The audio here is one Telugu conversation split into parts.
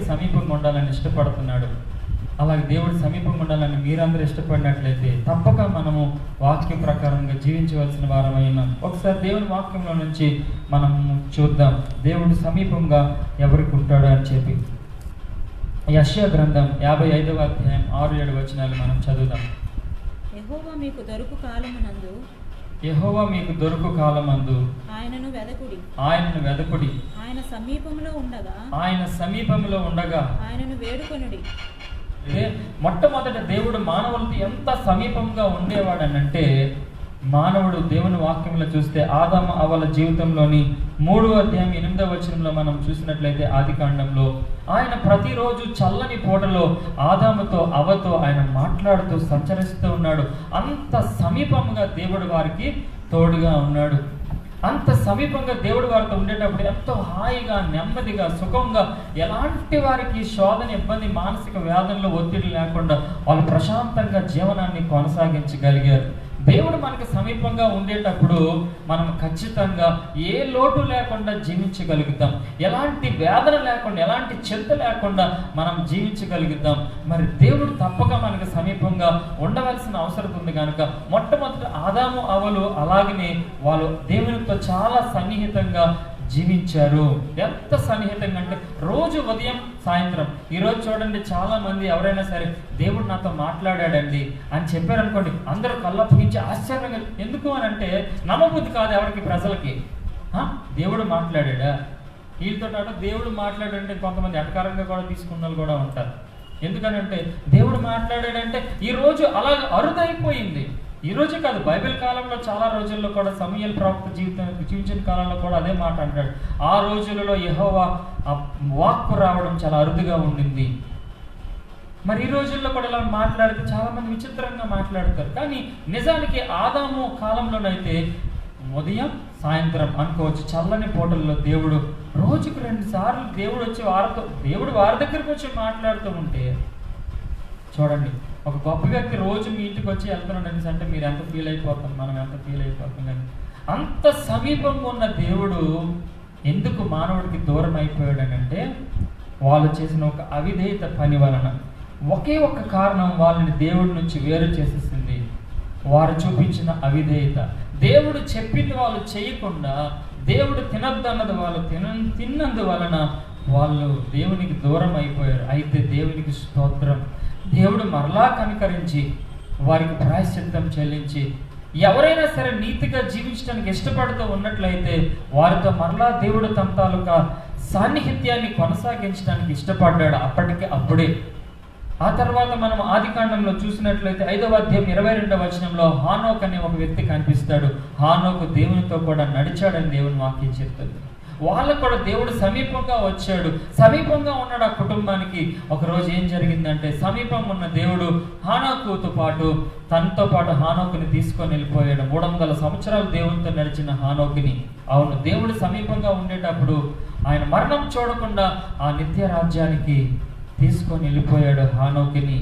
సమీపంగా ఉండాలని ఇష్టపడుతున్నాడు. అలాగే దేవుడు సమీపంగా ఉండాలని మీరందరూ ఇష్టపడినట్లయితే తప్పక మనము వాక్యం ప్రకారంగా జీవించవలసిన వారమైన ఒకసారి దేవుని వాక్యంలో నుంచి మనం చూద్దాం దేవుడు సమీపంగా ఎవరికి ఉంటాడు అని చెప్పి. యెషయా గ్రంథం 55వ అధ్యాయం 6-7 వచనాలు మనం చదువుదాం. యెహోవా మీకు దొరుకు కాలమునందు యెహోవా మీకు దొరుకు కాలమందు ఆయనను వెదకుడి. ఆయన సమీపంలో ఉండగా ఆయనను వేడుకొనుడి. మొట్టమొదట దేవుడు మానవులతో ఎంత సమీపంగా ఉండేవాడనంటే, మానవుడు దేవుని వాక్యంలో చూస్తే ఆదాము అవ్వల జీవితంలోని 3వ అధ్యాయం 8వ వచనంలో మనం చూసినట్లయితే ఆదికాండంలో ఆయన ప్రతిరోజు చల్లని పూటలో ఆదాముతో అవ్వతో ఆయన మాట్లాడుతూ సంచరిస్తూ ఉన్నాడు. అంత సమీపంగా దేవుడు వారికి తోడుగా ఉన్నాడు. అంత సమీపంగా దేవుడు వారితో ఉండేటప్పుడు ఎంతో హాయిగా, నెమ్మదిగా, సుఖంగా, ఎలాంటి వారికి శోధన, ఇబ్బంది, మానసిక వేదనలు, ఒత్తిడి లేకుండా వాళ్ళు ప్రశాంతంగా జీవనాన్ని కొనసాగించగలిగారు. దేవుడు మనకు సమీపంగా ఉండేటప్పుడు మనం ఖచ్చితంగా ఏ లోటు లేకుండా జీవించగలుగుతాం. ఎలాంటి వేదన లేకుండా, ఎలాంటి చింత లేకుండా మనం జీవించగలుగుతాం. మరి దేవుడు తప్పక మనకు సమీపంగా ఉండవలసిన అవసరం ఉంది కనుక మొట్టమొదటి ఆదాము అవ్వలు అలాగనే వాళ్ళు దేవునితో చాలా సన్నిహితంగా జీవించారు. ఎంత సన్నిహితంగా అంటే రోజు ఉదయం సాయంత్రం. ఈరోజు చూడండి, చాలా మంది ఎవరైనా సరే దేవుడు నాతో మాట్లాడాడండి అని చెప్పారనుకోండి, అందరూ కళ్ళప్పగించి ఆశ్చర్యంగా, ఎందుకు అని అంటే నమ్మబుద్ధి కాదు ఎవరికి, ప్రజలకి. దేవుడు మాట్లాడా వీళ్ళతో దేవుడు మాట్లాడంటే కొంతమంది ఎటకారంగా కూడా తీసుకున్న వాళ్ళు కూడా ఉంటారు. ఎందుకనంటే దేవుడు మాట్లాడాడంటే ఈరోజు అలా అరుదైపోయింది. ఈ రోజు కాదు, బైబిల్ కాలంలో చాలా రోజుల్లో కూడా సమూయేలు ప్రవక్త జీవించిన కాలంలో కూడా అదే మాట అంటాడు. ఆ రోజులలో యెహోవా వాక్కు రావడం చాలా అరుదుగా ఉండింది. మరి ఈ రోజుల్లో కూడా ఇలా మాట్లాడితే చాలా మంది విచిత్రంగా మాట్లాడతారు. కానీ నిజానికి ఆదాము కాలంలోనైతే ఉదయం సాయంత్రం అనుకోవచ్చు, చల్లని పూటల్లో దేవుడు రోజుకు 2 సార్లు దేవుడు వచ్చి వారి దగ్గరికి వచ్చి మాట్లాడుతూ ఉంటే చూడండి, ఒక గొప్ప వ్యక్తి రోజు మీ ఇంటికి వచ్చి వెళ్తున్నాడు అనేసి అంటే మీరు ఎంత ఫీల్ అయిపోతాం, మనం ఎంత ఫీల్ అయిపోతాం. కానీ అంత సమీపంగా ఉన్న దేవుడు ఎందుకు మానవుడికి దూరం అయిపోయాడనంటే వాళ్ళు చేసిన ఒక అవిధేయత పని వలన. ఒకే ఒక కారణం వాళ్ళని దేవుడి నుంచి వేరు చేసేసింది, వారు చూపించిన అవిధేయత. దేవుడు చెప్పింది వాళ్ళు చేయకుండా దేవుడు తినద్దన్నది వాళ్ళు తిన్నందువలన వాళ్ళు దేవునికి దూరం అయిపోయారు. అయితే దేవునికి స్తోత్రం, దేవుడు మరలా కనికరించి వారికి ప్రాయశ్చిత్తం చెల్లించి ఎవరైనా సరే నీతిగా జీవించడానికి ఇష్టపడుతూ ఉన్నట్లయితే వారితో మరలా దేవుడు తమ తాలూకా సాన్నిహిత్యాన్ని కొనసాగించడానికి ఇష్టపడ్డాడు అప్పుడే. ఆ తర్వాత మనం ఆదికాండంలో చూసినట్లయితే 5వ అధ్యాయం 22వ వచనంలో హానోక్ అనే ఒక వ్యక్తి కనిపిస్తాడు. హానోకు దేవునితో కూడా నడిచాడని దేవుని వాక్యం చెప్తుంది. వాళ్ళకు కూడా దేవుడు సమీపంగా వచ్చాడు, సమీపంగా ఉన్నాడు ఆ కుటుంబానికి. ఒకరోజు ఏం జరిగిందంటే సమీపం ఉన్న దేవుడు హానోకుతో పాటు తనతో పాటు హానోకుని తీసుకొని వెళ్ళిపోయాడు. 300 సంవత్సరాలు దేవునితో నడిచిన హానోకుని. అవును, దేవుడు సమీపంగా ఉండేటప్పుడు ఆయన మరణం చూడకుండా ఆ నిత్య రాజ్యానికి తీసుకొని వెళ్ళిపోయాడు హానోకుని.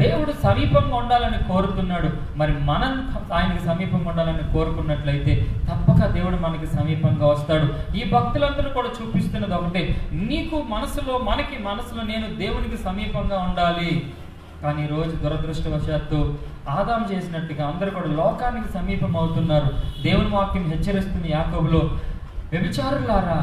దేవుడు సమీపంగా ఉండాలని కోరుతున్నాడు. మరి మనం ఆయనకి సమీపంగా ఉండాలని కోరుకున్నట్లయితే తప్పక దేవుడు మనకి సమీపంగా వస్తాడు. ఈ భక్తులందరూ కూడా చూపిస్తున్నది ఒకటే, నీకు మనకి మనసులో నేను దేవునికి సమీపంగా ఉండాలి. కానీ ఈరోజు దురదృష్టవశాత్తు ఆదాము చేసినట్టుగా అందరూ కూడా లోకానికి సమీపం అవుతున్నారు. దేవుని వాక్యం హెచ్చరిస్తుంది యాకోబులో, వ్యభిచారులారా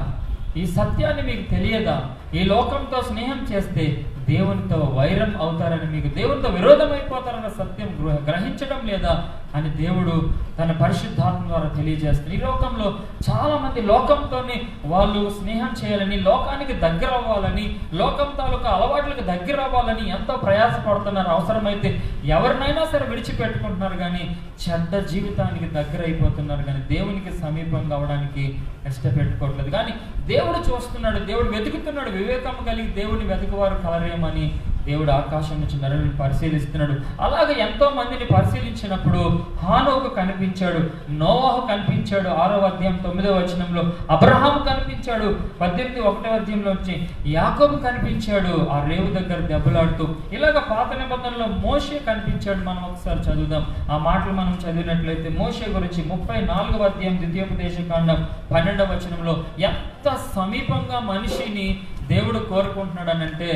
ఈ సత్యాన్ని మీకు తెలియదా? ఈ లోకంతో స్నేహం చేస్తే దేవునితో వైరం అవుతారని, మీకు దేవునితో విరోధం అయిపోతారన్న సత్యం గ్రహించడం లేదా అని దేవుడు తన పరిశుద్ధాత్మ ద్వారా తెలియజేస్తారు. ఈ లోకంలో చాలా మంది లోకంతోనే వాళ్ళు స్నేహం చేయాలని, లోకానికి దగ్గర అవ్వాలని, లోకం తాలూకా అలవాట్లకు దగ్గర అవ్వాలని ఎంతో ప్రయాసపడుతున్నారు. అవసరమైతే ఎవరినైనా సరే విడిచిపెట్టుకుంటున్నారు, కానీ చెడ్డ జీవితానికి దగ్గర అయిపోతున్నారు, కానీ దేవునికి సమీపంగా అవడానికి ఇష్టపెట్టుకోవట్లేదు. కానీ దేవుడు చూస్తున్నాడు, దేవుడు వెతుకుతున్నాడు. వివేకం కలిగి దేవుడిని వెతుకువారు కలరేమని దేవుడు ఆకాశం నుంచి నరుని పరిశీలిస్తున్నాడు. అలాగే ఎంతో మందిని పరిశీలించినప్పుడు హానోకు కనిపించాడు, నోవాహు కనిపించాడు, 6వ అధ్యాయం 9వ వచనంలో అబ్రహాము కనిపించాడు, 18వ అధ్యాయంలో వచ్చి యాకోబు కనిపించాడు ఆ రేవు దగ్గర దెబ్బలాడుతూ. ఇలాగ పాత నిబంధనలో మోషే కనిపించాడు. మనం ఒకసారి చదువుదాం ఆ మాటలు. మనం చదివినట్లయితే మోషే గురించి 34వ అధ్యాయం 2వ కాండం 12వ వచనంలో ఎంత సమీపంగా మనిషిని దేవుడు కోరుకుంటున్నాడు అని అంటే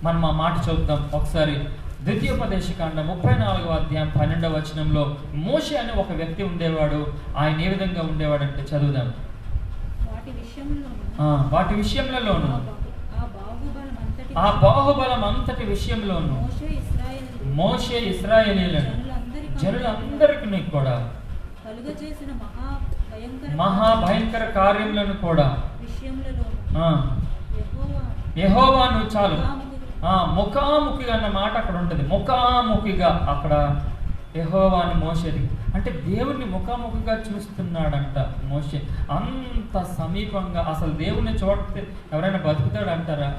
మనం ఆ మాట చూద్దాం ఒకసారి. ద్వితీయోపదేశకాండం 34వ అధ్యాయం 12వ వచనంలో మోషే అనే ఒక వ్యక్తి ఉండేవాడు. ఆయన ఏ విధంగా ఉండేవాడు అంటే చదువుదాం. వాటి విషయంలోను ఆ బాహుబలం అంతటి విషయంలోను మోషే ఇశ్రాయేలీయులను జనులందరికీ కూడా మహా భయంకర కార్యములను కూడా యెహోవాను చాలు ముఖాముఖిగా అన్న మాట అక్కడ ఉంటుంది. ముఖాముఖిగా అక్కడ యెహోవాను మోషేది అంటే దేవుణ్ణి ముఖాముఖిగా చూస్తున్నాడంట మోషే. అంత సమీపంగా అసలు దేవుణ్ణి చూడితే ఎవరైనా బతుకుతాడు అంటారా?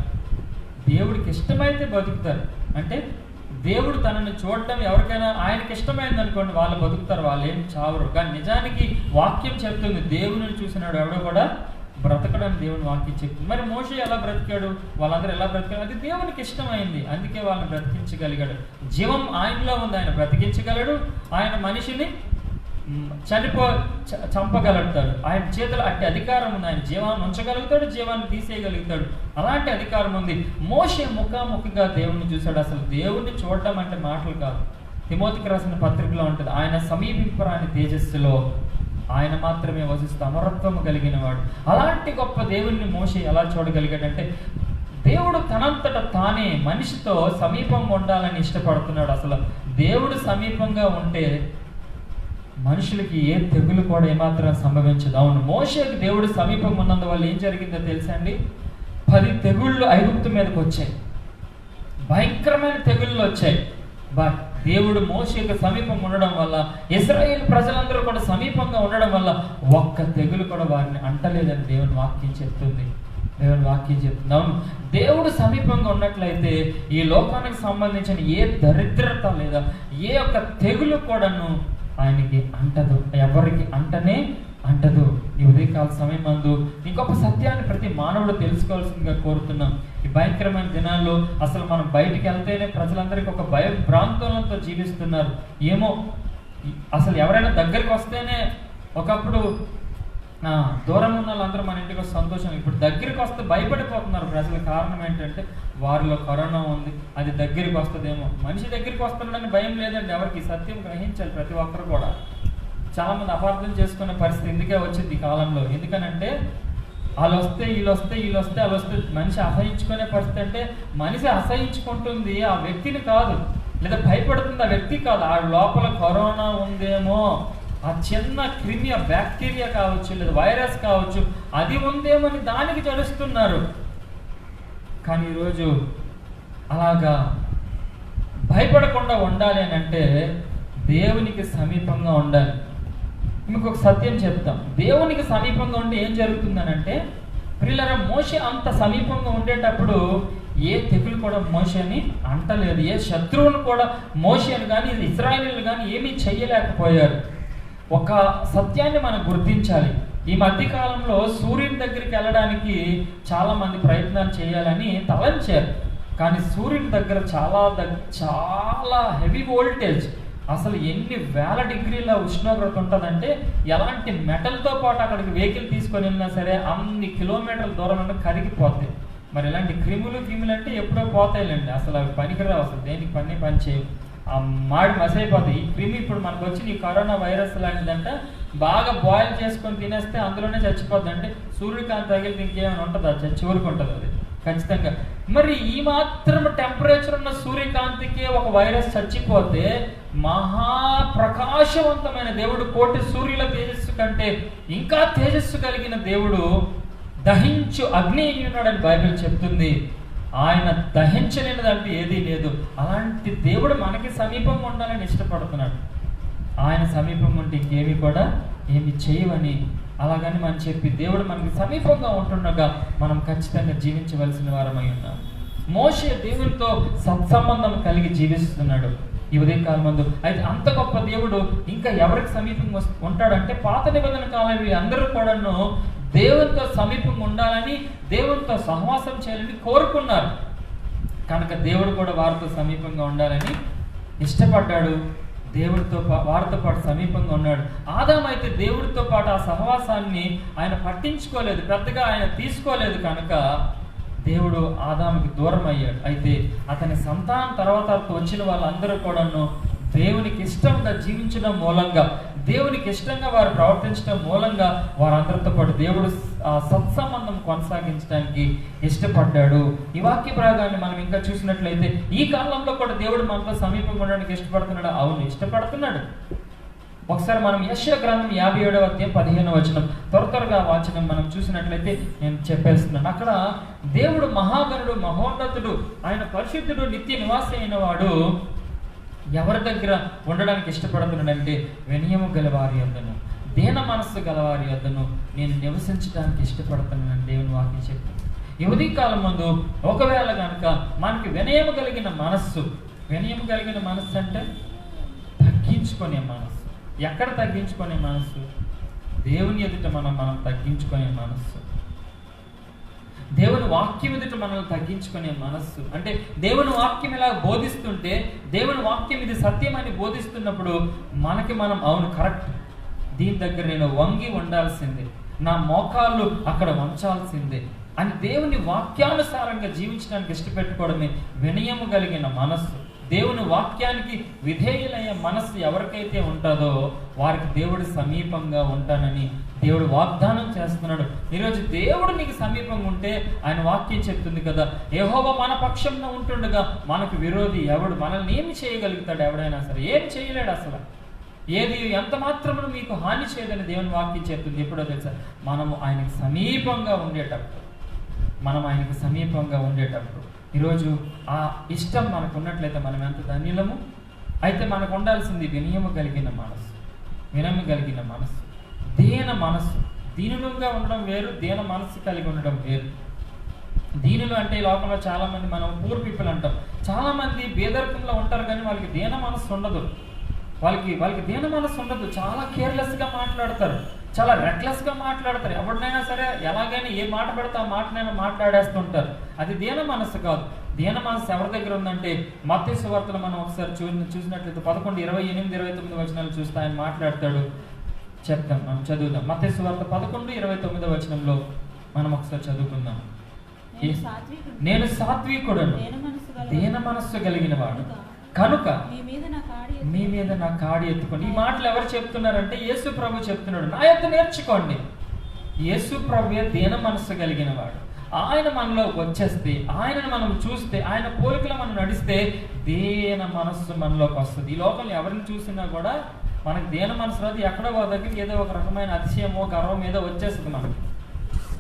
దేవుడికి ఇష్టమైతే బతుకుతారు. అంటే దేవుడు తనని చూడటం ఎవరికైనా ఆయనకి ఇష్టమైంది అనుకోండి, వాళ్ళు బతుకుతారు, వాళ్ళు ఏం చావరు. కానీ నిజానికి వాక్యం చెప్తుంది దేవుని చూసినాడు ఎవడో కూడా బ్రతకడానికి దేవుని వాక్యం చెప్తుంది. మరి మోషే ఎలా బ్రతికాడు, వాళ్ళందరూ ఎలా బ్రతికాడు? అది దేవునికి ఇష్టమైంది, అందుకే వాళ్ళని బ్రతికించగలిగాడు. జీవం ఆయనలో ఉంది, ఆయన బ్రతికించగలడు. ఆయన మనిషిని చంపగలుగుతాడు. ఆయన చేతులు అట్టి అధికారం ఉంది. ఆయన జీవాన్ని ఉంచగలుగుతాడు, జీవాన్ని తీసేయగలుగుతాడు. అలాంటి అధికారం ఉంది. మోషే ముఖాముఖిగా దేవుణ్ణి చూశాడు. అసలు దేవుణ్ణి చూడటం అంటే మాటలు కాదు. తిమోతికి రాసిన పత్రికలో ఉంటుంది, ఆయన సమీపింపరాని తేజస్సులో ఆయన మాత్రమే వసిస్తూ అమరత్వము కలిగిన వాడు. అలాంటి గొప్ప దేవుణ్ణి మోషే ఎలా చూడగలిగాడంటే దేవుడు తనంతట తానే మనిషితో సమీపంగా ఉండాలని ఇష్టపడుతున్నాడు. అసలు దేవుడు సమీపంగా ఉంటే మనుషులకి ఏ తెగులు కూడా ఏమాత్రం సంభవించదు. అవును, మోషేకి దేవుడు సమీపంగా ఉన్నందువల్ల ఏం జరిగిందో తెలుసా అండి? 10 తెగుళ్ళు ఐగుప్తు మీదకి వచ్చాయి. భయంకరమైన తెగుళ్ళు వచ్చాయి. బట్ దేవుడు మోషేకి సమీపం ఉండడం వల్ల, ఇశ్రాయేలు ప్రజలందరూ కూడా సమీపంగా ఉండడం వల్ల ఒక్క తెగులు కూడా వారిని అంటలేదని దేవుని వాక్యం చెప్తుంది. దేవుని వాక్యం చెప్తుంది. అవును, దేవుడు సమీపంగా ఉన్నట్లయితే ఈ లోకానికి సంబంధించిన ఏ దరిద్రత లేదా ఏ ఒక్క తెగులు కూడాను ఆయనకి అంటదు, ఎవరికి అంటదు. ఈ ఉదయకాల సమయం నందు ఇంకొక సత్యాన్ని ప్రతి మానవుడు తెలుసుకోవాల్సిందిగా కోరుతున్నాం. ఈ భయంకరమైన దినాల్లో అసలు మనం బయటికి వెళ్తేనే ప్రజలందరికీ ఒక భయం భ్రాంతులతో జీవిస్తున్నారు. ఏమో అసలు ఎవరైనా దగ్గరికి వస్తేనే, ఒకప్పుడు దూరం ఉన్న వాళ్ళందరూ మన ఇంటికి వస్తే సంతోషం, ఇప్పుడు దగ్గరికి వస్తే భయపడిపోతున్నారు ప్రజలు. కారణం ఏంటంటే వారిలో కరోనా ఉంది, అది దగ్గరికి వస్తుందేమో. మనిషి దగ్గరికి వస్తున్నాడని భయం లేదండి ఎవరికి. సత్యం గ్రహించాలి ప్రతి ఒక్కరు కూడా. చాలా మంది అపార్థం చేసుకునే పరిస్థితి ఎందుకే వచ్చింది ఈ కాలంలో. ఎందుకనంటే వాళ్ళు వస్తే వీళ్ళు వస్తే మనిషి అసహించుకునే పరిస్థితి. అంటే మనిషి అసహించుకుంటుంది ఆ వ్యక్తిని కాదు, లేదా భయపడుతుంది ఆ వ్యక్తి కాదు. ఆ లోపల కరోనా ఉందేమో, ఆ చిన్న క్రిమి, బ్యాక్టీరియా కావచ్చు లేదా వైరస్ కావచ్చు, అది ఉందేమని దానికి జడుస్తున్నారు. కానీ ఈరోజు అలాగా భయపడకుండా ఉండాలి అని అంటే దేవునికి సమీపంగా ఉండాలి. మీకు ఒక సత్యం చెప్తాం. దేవునికి సమీపంగా ఉంటే ఏం జరుగుతుందనంటే, ప్రియులారా, మోషే అంత సమీపంగా ఉండేటప్పుడు ఏ తెగులు కూడా మోషేని అంటలేదు. ఏ శత్రువును కూడా మోషేని కానీ ఇశ్రాయేలీయులు కానీ ఏమీ చెయ్యలేకపోయారు. ఒక సత్యాన్ని మనం గుర్తించాలి. ఈ మధ్యకాలంలో సూర్యుని దగ్గరికి వెళ్ళడానికి చాలా మంది ప్రయత్నాలు చేయాలని తలంచారు. కానీ సూర్యుని దగ్గర చాలా హెవీ వోల్టేజ్, అసలు ఎన్ని వేల డిగ్రీల ఉష్ణోగ్రత ఉంటుందంటే ఎలాంటి మెటల్తో పాటు అక్కడికి వెహికల్ తీసుకొని వెళ్ళినా సరే అన్ని కిలోమీటర్ల దూరం నుండి కరిగిపోతాయి. మరి ఇలాంటి క్రిములు అంటే ఎప్పుడో పోతాయిలేండి, అసలు అవి పనికిరావు, అసలు దేనికి పని చేయవు, ఆ మాడి మసైపోతాయి. ఈ క్రిమి ఇప్పుడు మనకు వచ్చిన ఈ కరోనా వైరస్ లాంటిదంటే బాగా బాయిల్ చేసుకొని తినేస్తే అందులోనే చచ్చిపోద్ది. అంటే సూర్యకాంతి తగిలితే ఇంకేమైనా ఉంటుందా? చచ్చి ఊరుకుంటుంది అది ఖచ్చితంగా. మరి ఈ మాత్రం టెంపరేచర్ ఉన్న సూర్యకాంతికి ఒక వైరస్ చచ్చిపోతే, మహాప్రకాశవంతమైన దేవుడు, కోటి సూర్యుల తేజస్సు కంటే ఇంకా తేజస్సు కలిగిన దేవుడు దహించు అగ్ని ఉన్నాడని బైబిల్ చెప్తుంది. ఆయన దహించలేనిదంటే ఏదీ లేదు. అలాంటి దేవుడు మనకి సమీపంగా ఉండాలని ఇష్టపడుతున్నాడు. ఆయన సమీపం ఉంటే ఇంకేమి కూడా ఏమి చేయవని అలాగని మనం చెప్పి దేవుడు మనకి సమీపంగా ఉంటుండగా మనం ఖచ్చితంగా జీవించవలసిన వారమై ఉన్నాం. మోషే దేవునితో సత్సంబంధం కలిగి జీవిస్తున్నాడు ఈ ఉదయకాలం ముందు. అయితే అంత గొప్ప దేవుడు ఇంకా ఎవరికి సమీపంగా ఉంటాడంటే, పాత నిబంధన కాలం అందరూ కూడాను దేవునితో సమీపంగా ఉండాలని, దేవునితో సహవాసం చేయాలని కోరుకున్నారు. కనుక దేవుడు కూడా వారితో సమీపంగా ఉండాలని ఇష్టపడ్డాడు. వారితో పాటు సమీపంగా ఉన్నాడు. ఆదాము అయితే దేవుడితో పాటు ఆ సహవాసాన్ని ఆయన పట్టించుకోలేదు, పెద్దగా ఆయన తీసుకోలేదు కనుక దేవుడు ఆదాముకి దూరం అయ్యాడు. అయితే అతని సంతానం తర్వాత వచ్చిన వాళ్ళందరూ కూడాను దేవునికి ఇష్టంగా జీవించడం మూలంగా, దేవునికి ఇష్టంగా వారు ప్రవర్తించడం మూలంగా వారందరితో పాటు దేవుడు ఆ సత్సంబంధం కొనసాగించడానికి ఇష్టపడ్డాడు. ఈ వాక్య భాగాన్ని మనం ఇంకా చూసినట్లయితే ఈ కాలంలో కూడా దేవుడు మనతో సమీపంగా ఉండడానికి ఇష్టపడుతున్నాడు. అవును, ఇష్టపడుతున్నాడు. ఒకసారి మనం యెషయా గ్రంథం 57వ అధ్యాయం 15వ వచనం త్వరగా వాచనం మనం చూసినట్లయితే నేను చెప్పేస్తున్నాను. అక్కడ దేవుడు మహాగణుడు, మహోన్నతుడు, ఆయన పరిశుద్ధుడు, నిత్య నివాసి అయిన వాడు ఎవరి దగ్గర ఉండడానికి ఇష్టపడుతున్నాడంటే వినయము గలవారి యొద్దను, దీన మనస్సు గలవారి యొద్దను నేను నివసించడానికి ఇష్టపడుతున్నానని దేవుని వాక్యం చెప్తుంది. ఈ ఉదయకాలం ముందు ఒకవేళ కనుక మనకి వినయము కలిగిన మనస్సు అంటే తగ్గించుకునే మనస్సు. ఎక్కడ తగ్గించుకునే మనస్సు? దేవుని ఎదుట మనం తగ్గించుకునే మనస్సు, దేవుని వాక్యం ఎదుట మనల్ని తగ్గించుకునే మనస్సు. అంటే దేవుని వాక్యం ఇలా బోధిస్తుంటే, దేవుని వాక్యం ఇది సత్యమని బోధిస్తున్నప్పుడు మనకి మనం అవును కరెక్ట్, దీని దగ్గర నేను వంగి ఉండాల్సిందే, నా మోకాళ్ళు అక్కడ వంచాల్సిందే అని దేవుని వాక్యానుసారంగా జీవించడానికి ఇష్టపెట్టుకోవడమే వినయము కలిగిన మనస్సు. దేవుని వాక్యానికి విధేయులయ్యే మనస్సు ఎవరికైతే ఉంటుందో వారికి దేవుడు సమీపంగా ఉంటానని దేవుడు వాగ్దానం చేస్తున్నాడు. ఈరోజు దేవుడు నీకు సమీపంగా ఉంటే ఆయన వాక్యం చెప్తుంది కదా, యెహోవా మన పక్షంలో ఉంటుండగా మనకు విరోధి ఎవడు? మనల్ని ఏమి చేయగలుగుతాడు? ఎవడైనా సరే ఏం చేయలేడు. అసలు ఏది ఎంత మాత్రమును మీకు హాని చేయదని దేవుని వాక్యం చెప్తుంది. ఎప్పుడో తెలుసా? మనము ఆయనకు సమీపంగా ఉండేటప్పుడు ఈరోజు ఆ ఇష్టం మనకు ఉన్నట్లయితే మనం ఎంత ధన్యులము. అయితే మనకు ఉండాల్సింది వినయము కలిగిన మనస్సు, దీన మనస్సు. దీనులుగా ఉండడం వేరు, దీన మనస్సు కలిగి ఉండడం వేరు. దీనులు అంటే ఈ లోకంలో చాలా మంది మనం పూర్ పీపుల్ అంటాం. చాలా మంది బేదరికంలో ఉంటారు కానీ వాళ్ళకి దీన మనస్సు ఉండదు. వాళ్ళకి దీన మనస్సు ఉండదు. చాలా కేర్లెస్గా మాట్లాడతారు, చాలా రెక్లెస్గా మాట్లాడతారు. ఎవరినైనా సరే ఎలాగైనా ఏ మాట పడితే ఆ మాటనైనా మాట్లాడేస్తుంటారు. అది దీన మనస్సు కాదు. దీన మనస్సు ఎవరి దగ్గర ఉందంటే మత్తయి సువార్తలో మనం ఒకసారి చూసినట్లయితే 11, 28, 29 వచనాలు చూస్తే ఆయన మాట్లాడతాడు. మనం చదువుదాం. మత్తయి సువార్త 11, 29 వచనంలో మనం ఒకసారి చదువుకుందాం. నేను సాత్వికుడను, దీన మనస్సు కలిగిన వాడు కనుక మీ మీద నా కాడి ఎత్తుకోండి. ఈ మాటలు ఎవరు చెప్తున్నారంటే యేసు ప్రభు చెప్తున్నాడు. నా యొక్క నేర్చుకోండి. యేసు ప్రభు దీన మనస్సు కలిగిన వాడు. ఆయన మనలో వచ్చేస్తే, ఆయనను మనం చూస్తే, ఆయన పోలికలో మనం నడిస్తే దీన మనస్సు మనలోకి వస్తుంది. ఈ లోకంలో ఎవరిని చూసినా కూడా మనకి దీన మనస్సు రాదు. ఎక్కడో ఒక దగ్గరికి ఏదో ఒక రకమైన అతిశయమో గర్వం ఏదో వచ్చేస్తుంది మనకి.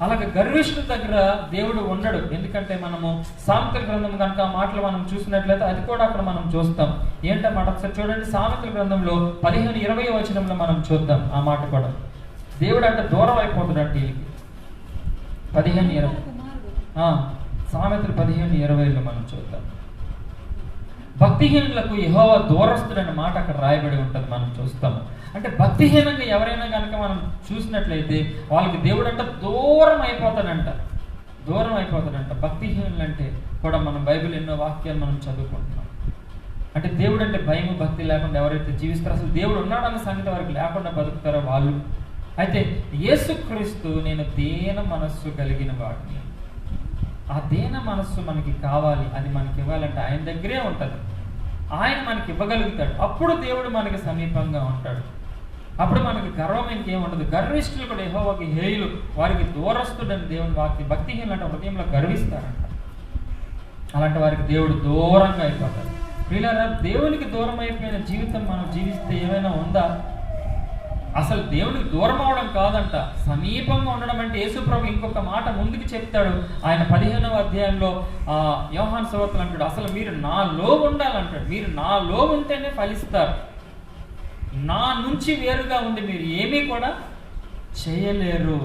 అలాగే గర్విష్ఠుల దగ్గర దేవుడు ఉండడు. ఎందుకంటే మనము సామెతల గ్రంథం కనుక ఆ మాటలు మనం చూసినట్లయితే అది కూడా అక్కడ మనం చూస్తాం. ఏంటన్నమాట ఒకసారి చూడండి. సామెతల గ్రంథంలో 15, 20 వచనంలో మనం చూద్దాం ఆ మాట కూడా. దేవుడు అంటే దూరం అయిపోతాడంటే 15, 20 సామెతలు 15, 20లో మనం చూద్దాం. భక్తిహీనులకు యెహోవా దూరస్తుడన్న మాట అక్కడ రాయబడి ఉంటుంది, మనం చూస్తాము. అంటే భక్తిహీనంగా ఎవరైనా కనుక మనం చూసినట్లయితే వాళ్ళకి దేవుడు అంటే దూరం అయిపోతాడంట. భక్తిహీనులు అంటే కూడా మనం బైబిల్ ఎన్నో వాక్యాలు మనం చదువుకుంటున్నాం. అంటే దేవుడు అంటే భయం భక్తి లేకుండా ఎవరైతే జీవిస్తారో, అసలు దేవుడు ఉన్నాడన్న సంగతి వారికి లేకుండా బతుకుతారో వాళ్ళు. అయితే యేసుక్రీస్తు నేను దీన మనస్సు కలిగిన వాడిని. ఆ దీన మనస్సు మనకి కావాలి. అది మనకి ఇవ్వాలంటే ఆయన దగ్గరే ఉంటుంది. ఆయన మనకి ఇవ్వగలుగుతాడు. అప్పుడు దేవుడు మనకి సమీపంగా ఉంటాడు. అప్పుడు మనకి గర్వం ఇంకేం ఉండదు. గర్విష్ఠులు కూడా యెహోవాకి హేయులు, వారికి దూరస్తుడని దేవుని వాక్యం. భక్తిహీనులు అంటే హృదయంలో గర్విస్తారంట. అలాంటి వారికి దేవుడు దూరంగా అయిపోతాడు. వీళ్ళ దేవునికి దూరం అయిపోయిన జీవితం మనం జీవిస్తే ఏమైనా ఉందా? అసలు దేవునికి దూరం అవడం కాదంట, సమీపంగా ఉండడం. అంటే యేసు ప్రభు ఇంకొక మాట ముందుకు చెప్తాడు. ఆయన 15వ అధ్యాయంలో యోహాను సువార్తలో అంటాడు, అసలు మీరు నాలో ఉండాలంటాడు. మీరు నాలో ఉంటేనే ఫలిస్తారు. నా నుంచి వేరుగా ఉండి మీరు ఏమీ కూడా చేయలేరు.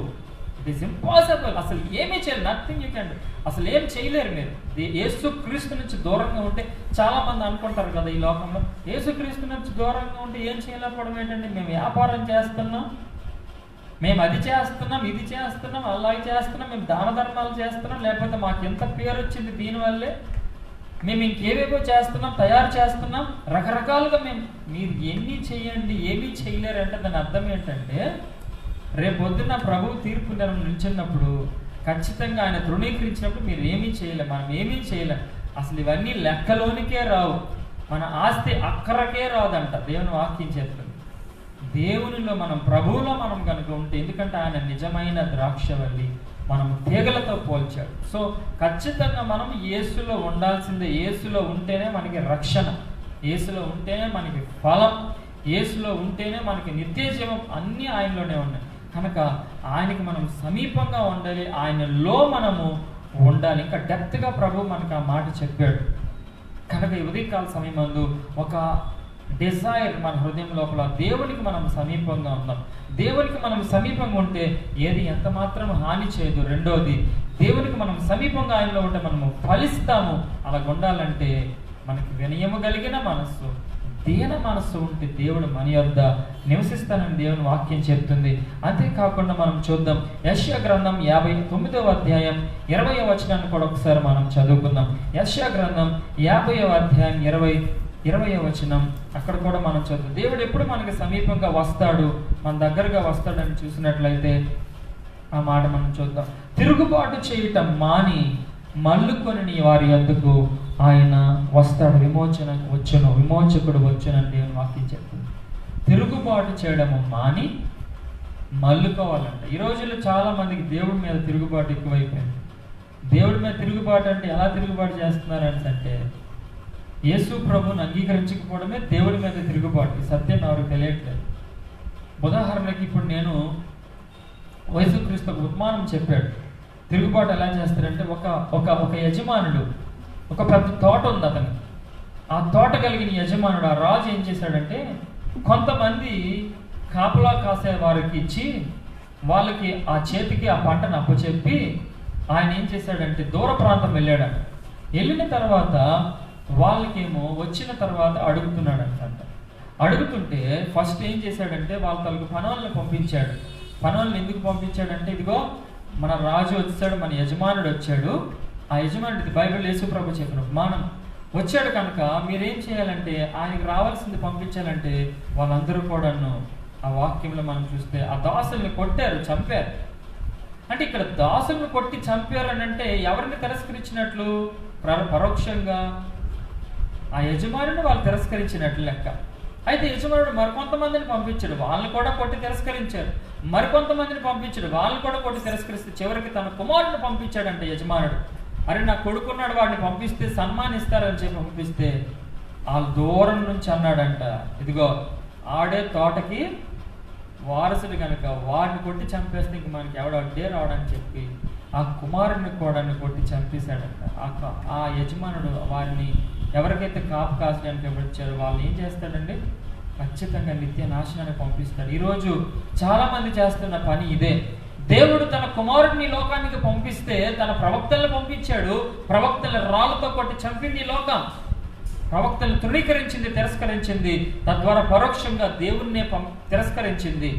It is impossible. అసలు ఏమీ చేయలేరు. Nothing you can do. అసలు ఏం చేయలేరు మీరు. యేసుక్రీస్తు నుంచి దూరంగా ఉంటే చాలా మంది అనుకుంటారు కదా ఈ లోకంలో, యేసుక్రీస్తు నుంచి దూరంగా ఉంటే ఏం చేయలేకపోవడం ఏంటంటే, మేము వ్యాపారం చేస్తున్నాం, మేము అది చేస్తున్నాం, ఇది చేస్తున్నాం, అలాగే చేస్తున్నాం, మేము దాన ధర్మాలు చేస్తున్నాం, లేకపోతే మాకు ఎంత పేరు వచ్చింది దీనివల్లే మేము ఇంకేవేవో చేస్తున్నాం, తయారు చేస్తున్నాం, రకరకాలుగా మీరు ఎన్ని చేయండి, ఏమీ చేయలేరు అంటే దాని అర్థం ఏంటంటే రేపొద్దున ప్రభువు తీర్పు నిలిచినప్పుడు ఖచ్చితంగా ఆయన తృణీకరించినప్పుడు మీరు ఏమీ చేయలేం, మనం ఏమీ చేయలేం. అసలు ఇవన్నీ లెక్కలోనికే రావు, మన ఆస్తి అక్కరకే రాదంట దేవుని వాక్యం చెప్తుంది. దేవునిలో మనం, ప్రభువులో మనం కనుక ఉంటే, ఎందుకంటే ఆయన నిజమైన ద్రాక్షవల్లి, మనం తీగలతో పోల్చాడు. సో ఖచ్చితంగా మనం యేసులో ఉండాల్సిందే. యేసులో ఉంటేనే మనకి రక్షణ, యేసులో ఉంటేనే మనకి ఫలం, యేసులో ఉంటేనే మనకి నిత్య జీవం, అన్నీ ఆయనలోనే ఉన్నాయి. కనుక ఆయనకి మనం సమీపంగా ఉండాలి, ఆయనలో మనము ఉండాలి. ఇంకా డెప్త్గా ప్రభు మనకు ఆ మాట చెప్పాడు. కనుక ఈ ఉదయకాల సమయమందు ఒక డిజైర్ మన హృదయం లోపల, దేవునికి మనం సమీపంగా ఉందాం. దేవునికి మనం సమీపంగా ఉంటే ఏది ఎంత మాత్రం హాని చేయదు. రెండోది, దేవునికి మనం సమీపంగా ఆయనలో ఉంటే మనము ఫలిస్తాము. అలా ఉండాలంటే మనకి వినయము కలిగిన మనస్సు, దీన మనస్సు ఉంటే దేవుడు మన యొద్ద నివసిస్తానని దేవుని వాక్యం చెప్తుంది. అంతేకాకుండా మనం చూద్దాం యెషయా గ్రంథం 59వ అధ్యాయం 20వ వచనాన్ని కూడా ఒకసారి మనం చదువుకుందాం. యెషయా గ్రంథం 50వ అధ్యాయం 20వ వచనం, అక్కడ కూడా మనం చదువుతాం. దేవుడు ఎప్పుడు మనకి సమీపంగా వస్తాడు, మన దగ్గరగా వస్తాడని చూసినట్లయితే ఆ మాట మనం చూద్దాం. తిరుగుబాటు చేయటం మాని మల్లుకొని వారి యొద్దకు ఆయన వస్తాడు, విమోచకుడు వచ్చునని దేవుని వాక్యం చెప్తుంది. తిరుగుబాటు చేయడము మాని మల్లుకోవాలంట. ఈ రోజుల్లో చాలా మందికి దేవుడి మీద తిరుగుబాటు ఎక్కువైపోయింది. దేవుడి మీద తిరుగుబాటు అంటే ఎలా తిరుగుబాటు చేస్తున్నారంటే యేసు ప్రభువుని అంగీకరించకపోవడమే దేవుడి మీద తిరుగుబాటు. సత్యం ఎవరికి తెలియట్లేదు. ఉదాహరణకి ఇప్పుడు నేను యేసుక్రీస్తు ఒక ఉపమానం చెప్పాడు. తిరుగుబాటు ఎలా చేస్తారంటే ఒక యజమానుడు, ఒక పెద్ద తోట ఉంది అతనికి. ఆ తోట కలిగిన యజమానుడు, ఆ రాజు ఏం చేశాడంటే కొంతమంది కాపలా కాసే వారికి ఇచ్చి వాళ్ళకి ఆ చేతికి ఆ పంటను అప్పచెప్పి ఆయన ఏం చేశాడంటే దూర ప్రాంతం వెళ్ళాడంట. వెళ్ళిన తర్వాత వాళ్ళకేమో వచ్చిన తర్వాత అడుగుతున్నాడంట. అడుగుతుంటే ఫస్ట్ ఏం చేశాడంటే వాళ్ళ తలకు పనులను పంపించాడు. పనులను ఎందుకు పంపించాడంటే, ఇదిగో మన రాజు వచ్చాడు, మన యజమానుడు వచ్చాడు. ఆ యజమానుడికి బైబిల్ యేసు ప్రభు చెప్పిన ఉపమానం వచ్చాడు కనుక మీరేం చేయాలంటే ఆయనకి రావాల్సింది పంపించాలంటే వాళ్ళందరూ కూడాను ఆ వాక్యంలో మనం చూస్తే ఆ దాసుల్ని కొట్టారు, చంపారు. అంటే ఇక్కడ దాసుల్ని కొట్టి చంపారు అని అంటే ఎవరిని తిరస్కరించినట్లు? పరోక్షంగా ఆ యజమానుడిని వాళ్ళు తిరస్కరించినట్లు లెక్క. అయితే యజమానుడు మరికొంతమందిని పంపించాడు, వాళ్ళని కూడా కొట్టి తిరస్కరించారు. మరికొంతమందిని పంపించాడు, వాళ్ళని కూడా కొట్టి తిరస్కరిస్తే చివరికి తన కుమారుడిని పంపించాడంటే యజమానుడు. అరే నా కొడుకున్నాడు, వాడిని పంపిస్తే సన్మానిస్తారని చెప్పి పంపిస్తే వాళ్ళ దూరం నుంచి అన్నాడంట, ఇదిగో ఆడే తోటకి వారసుడు కనుక వాడిని కొట్టి చంపేస్తే ఇంక మనకి ఎవడో అడ్డే రావడని చెప్పి ఆ కుమారుడిని కూడా కొట్టి చంపేశాడంట. ఆ యజమానుడు వారిని ఎవరికైతే కాపు కాసడానికి వచ్చారో వాళ్ళని ఏం చేస్తాడండి? ఖచ్చితంగా నిత్య నాశనాన్ని పంపిస్తాడు. ఈరోజు చాలా మంది చేస్తున్న పని ఇదే. దేవుడు తన కుమారుడిని లోకానికి పంపిస్తే తన ప్రవక్తలను పంపించాడు. ప్రవక్తలను రాళ్ళతో కొట్టి చంపింది ఈ లోకం. ప్రవక్తలను తృణీకరించింది, తిరస్కరించింది. తద్వారా పరోక్షంగా దేవుణ్ణే తిరస్కరించింది.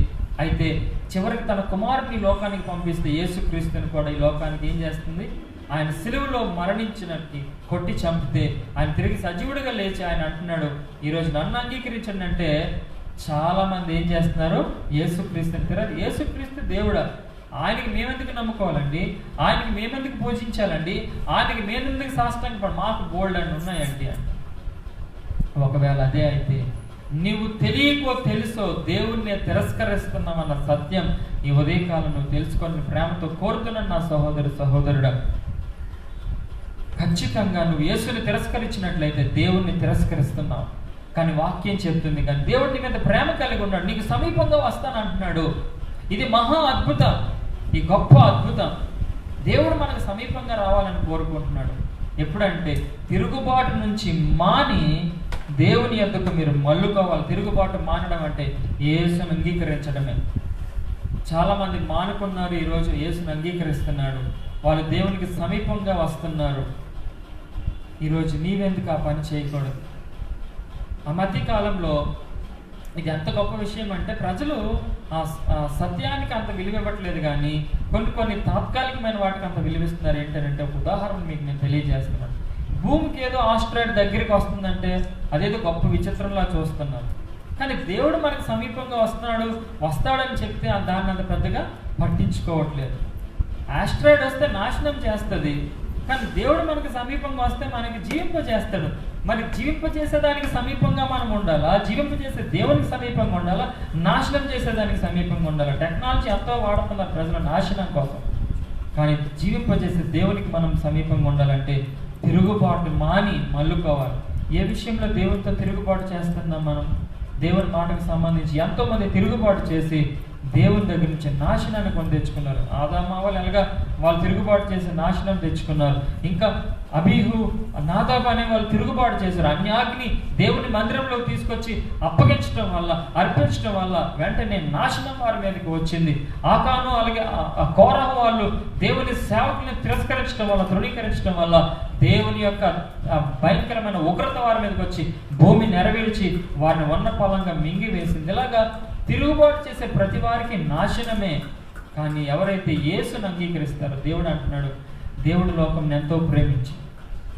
అయితే చివరికి తన కుమారుడిని లోకానికి పంపిస్తే యేసుక్రీస్తుని కూడా ఈ లోకానికి ఏం చేస్తుంది? ఆయన సిలువలో మరణించినట్టు కొట్టి చంపితే ఆయన తిరిగి సజీవుడిగా లేచి ఆయన అంటున్నాడు, ఈరోజు నన్ను అంగీకరించండి అంటే చాలా మంది ఏం చేస్తున్నారు? యేసుక్రీస్తుని తిరగదు. యేసుక్రీస్తు దేవుడా, ఆయనకి మేమెందుకు నమ్ముకోవాలండి? ఆయనకి మేమెందుకు పూజించాలండి? ఆయనకి మేమెందుకు సాష్టాంగపడి మాకు బోల్డ్ అని ఉన్నాయండి అంటే, ఒకవేళ అదే అయితే నీవు తెలియకో తెలుసో దేవుణ్ణి తిరస్కరిస్తున్నామన్న సత్యం ఈ ఉదయకాలం నువ్వు తెలుసుకొని ప్రేమతో కోరుతున్నాను నా సహోదరుడా. ఖచ్చితంగా నువ్వు యేసుని తిరస్కరించినట్లయితే దేవుణ్ణి తిరస్కరిస్తున్నావు. కానీ వాక్యం చెప్తుంది, కానీ దేవుడి మీద ప్రేమ కలిగి ఉన్నాడు, నీకు సమీపంగా వస్తానంటున్నాడు. ఇది మహా అద్భుతం, ఈ గొప్ప అద్భుతం. దేవుడు మనకు సమీపంగా రావాలని కోరుకుంటున్నాడు. ఎప్పుడంటే తిరుగుబాటు నుంచి మాని దేవుని యొద్దకు మీరు మల్లుకోవాలి. తిరుగుబాటు మానడం అంటే యేసును అంగీకరించడమే. చాలా మంది మానుకున్నారు, ఈరోజు యేసును అంగీకరిస్తున్నాడు, వాళ్ళు దేవునికి సమీపంగా వస్తున్నారు. ఈరోజు నీవెందుకు ఆ పని చేయకూడదు? ఆ మధ్య కాలంలో ఇది ఎంత గొప్ప విషయం అంటే ప్రజలు ఆ సత్యానికి అంత విలువ ఇవ్వట్లేదు, కానీ కొన్ని తాత్కాలికమైన వాటికి అంత విలువిస్తున్నారు. ఏంటంటే ఒక ఉదాహరణ మీకు నేను తెలియజేస్తున్నాను. భూమికి ఏదో ఆస్ట్రాయిడ్ దగ్గరికి వస్తుందంటే అదేదో గొప్ప విచిత్రంలా చూస్తున్నారు. కానీ దేవుడు మనకు సమీపంగా వస్తాడని చెప్తే దాన్ని అంత పెద్దగా పట్టించుకోవట్లేదు. ఆస్ట్రాయిడ్ వస్తే నాశనం చేస్తుంది, కానీ దేవుడు మనకు సమీపంగా వస్తే మనకి జీవింపజేస్తాడు. మనకి జీవింపజేసేదానికి సమీపంగా మనం ఉండాలా, జీవింపజేసే దేవునికి సమీపంగా ఉండాలా, నాశనం చేసేదానికి సమీపంగా ఉండాలా? టెక్నాలజీ ఎంతో వాడుతున్నారు ప్రజల నాశనం కోసం, కానీ జీవింపజేసే దేవునికి మనం సమీపంగా ఉండాలంటే తిరుగుబాటు మాని మల్లుకోవాలి. ఏ విషయంలో దేవునితో తిరుగుబాటు చేస్తున్నాం మనం? దేవుని మాటకు సంబంధించి ఎంతోమంది తిరుగుబాటు చేసి దేవుని దగ్గర నుంచి నాశనాన్ని కొని తెచ్చుకున్నారు. ఆదామావలు ఎలాగా వాళ్ళు తిరుగుబాటు చేసి నాశనం తెచ్చుకున్నారు. ఇంకా అబీహు, నాదాబు అనే వాళ్ళు తిరుగుబాటు చేశారు. అన్యాగ్ని దేవుని మందిరంలోకి తీసుకొచ్చి అప్పగించడం వల్ల, అర్పించడం వల్ల వెంటనే నాశనం వారి మీదకి వచ్చింది. ఆకాను అలాగే కోరహ వాళ్ళు దేవుని సేవకుని తిరస్కరించడం వల్ల, తృణీకరించడం వల్ల దేవుని యొక్క భయంకరమైన ఉగ్రత వారి మీదకి వచ్చి భూమి నెరవేర్చి వారిని ఉన్న పొలంగా మింగివేసింది. ఇలాగా తిరుగుబాటు చేసే ప్రతి వారికి నాశనమే. కానీ ఎవరైతే యేసును అంగీకరిస్తారో దేవుడు అంటున్నాడు, దేవుడు లోకం ఎంతో ప్రేమించి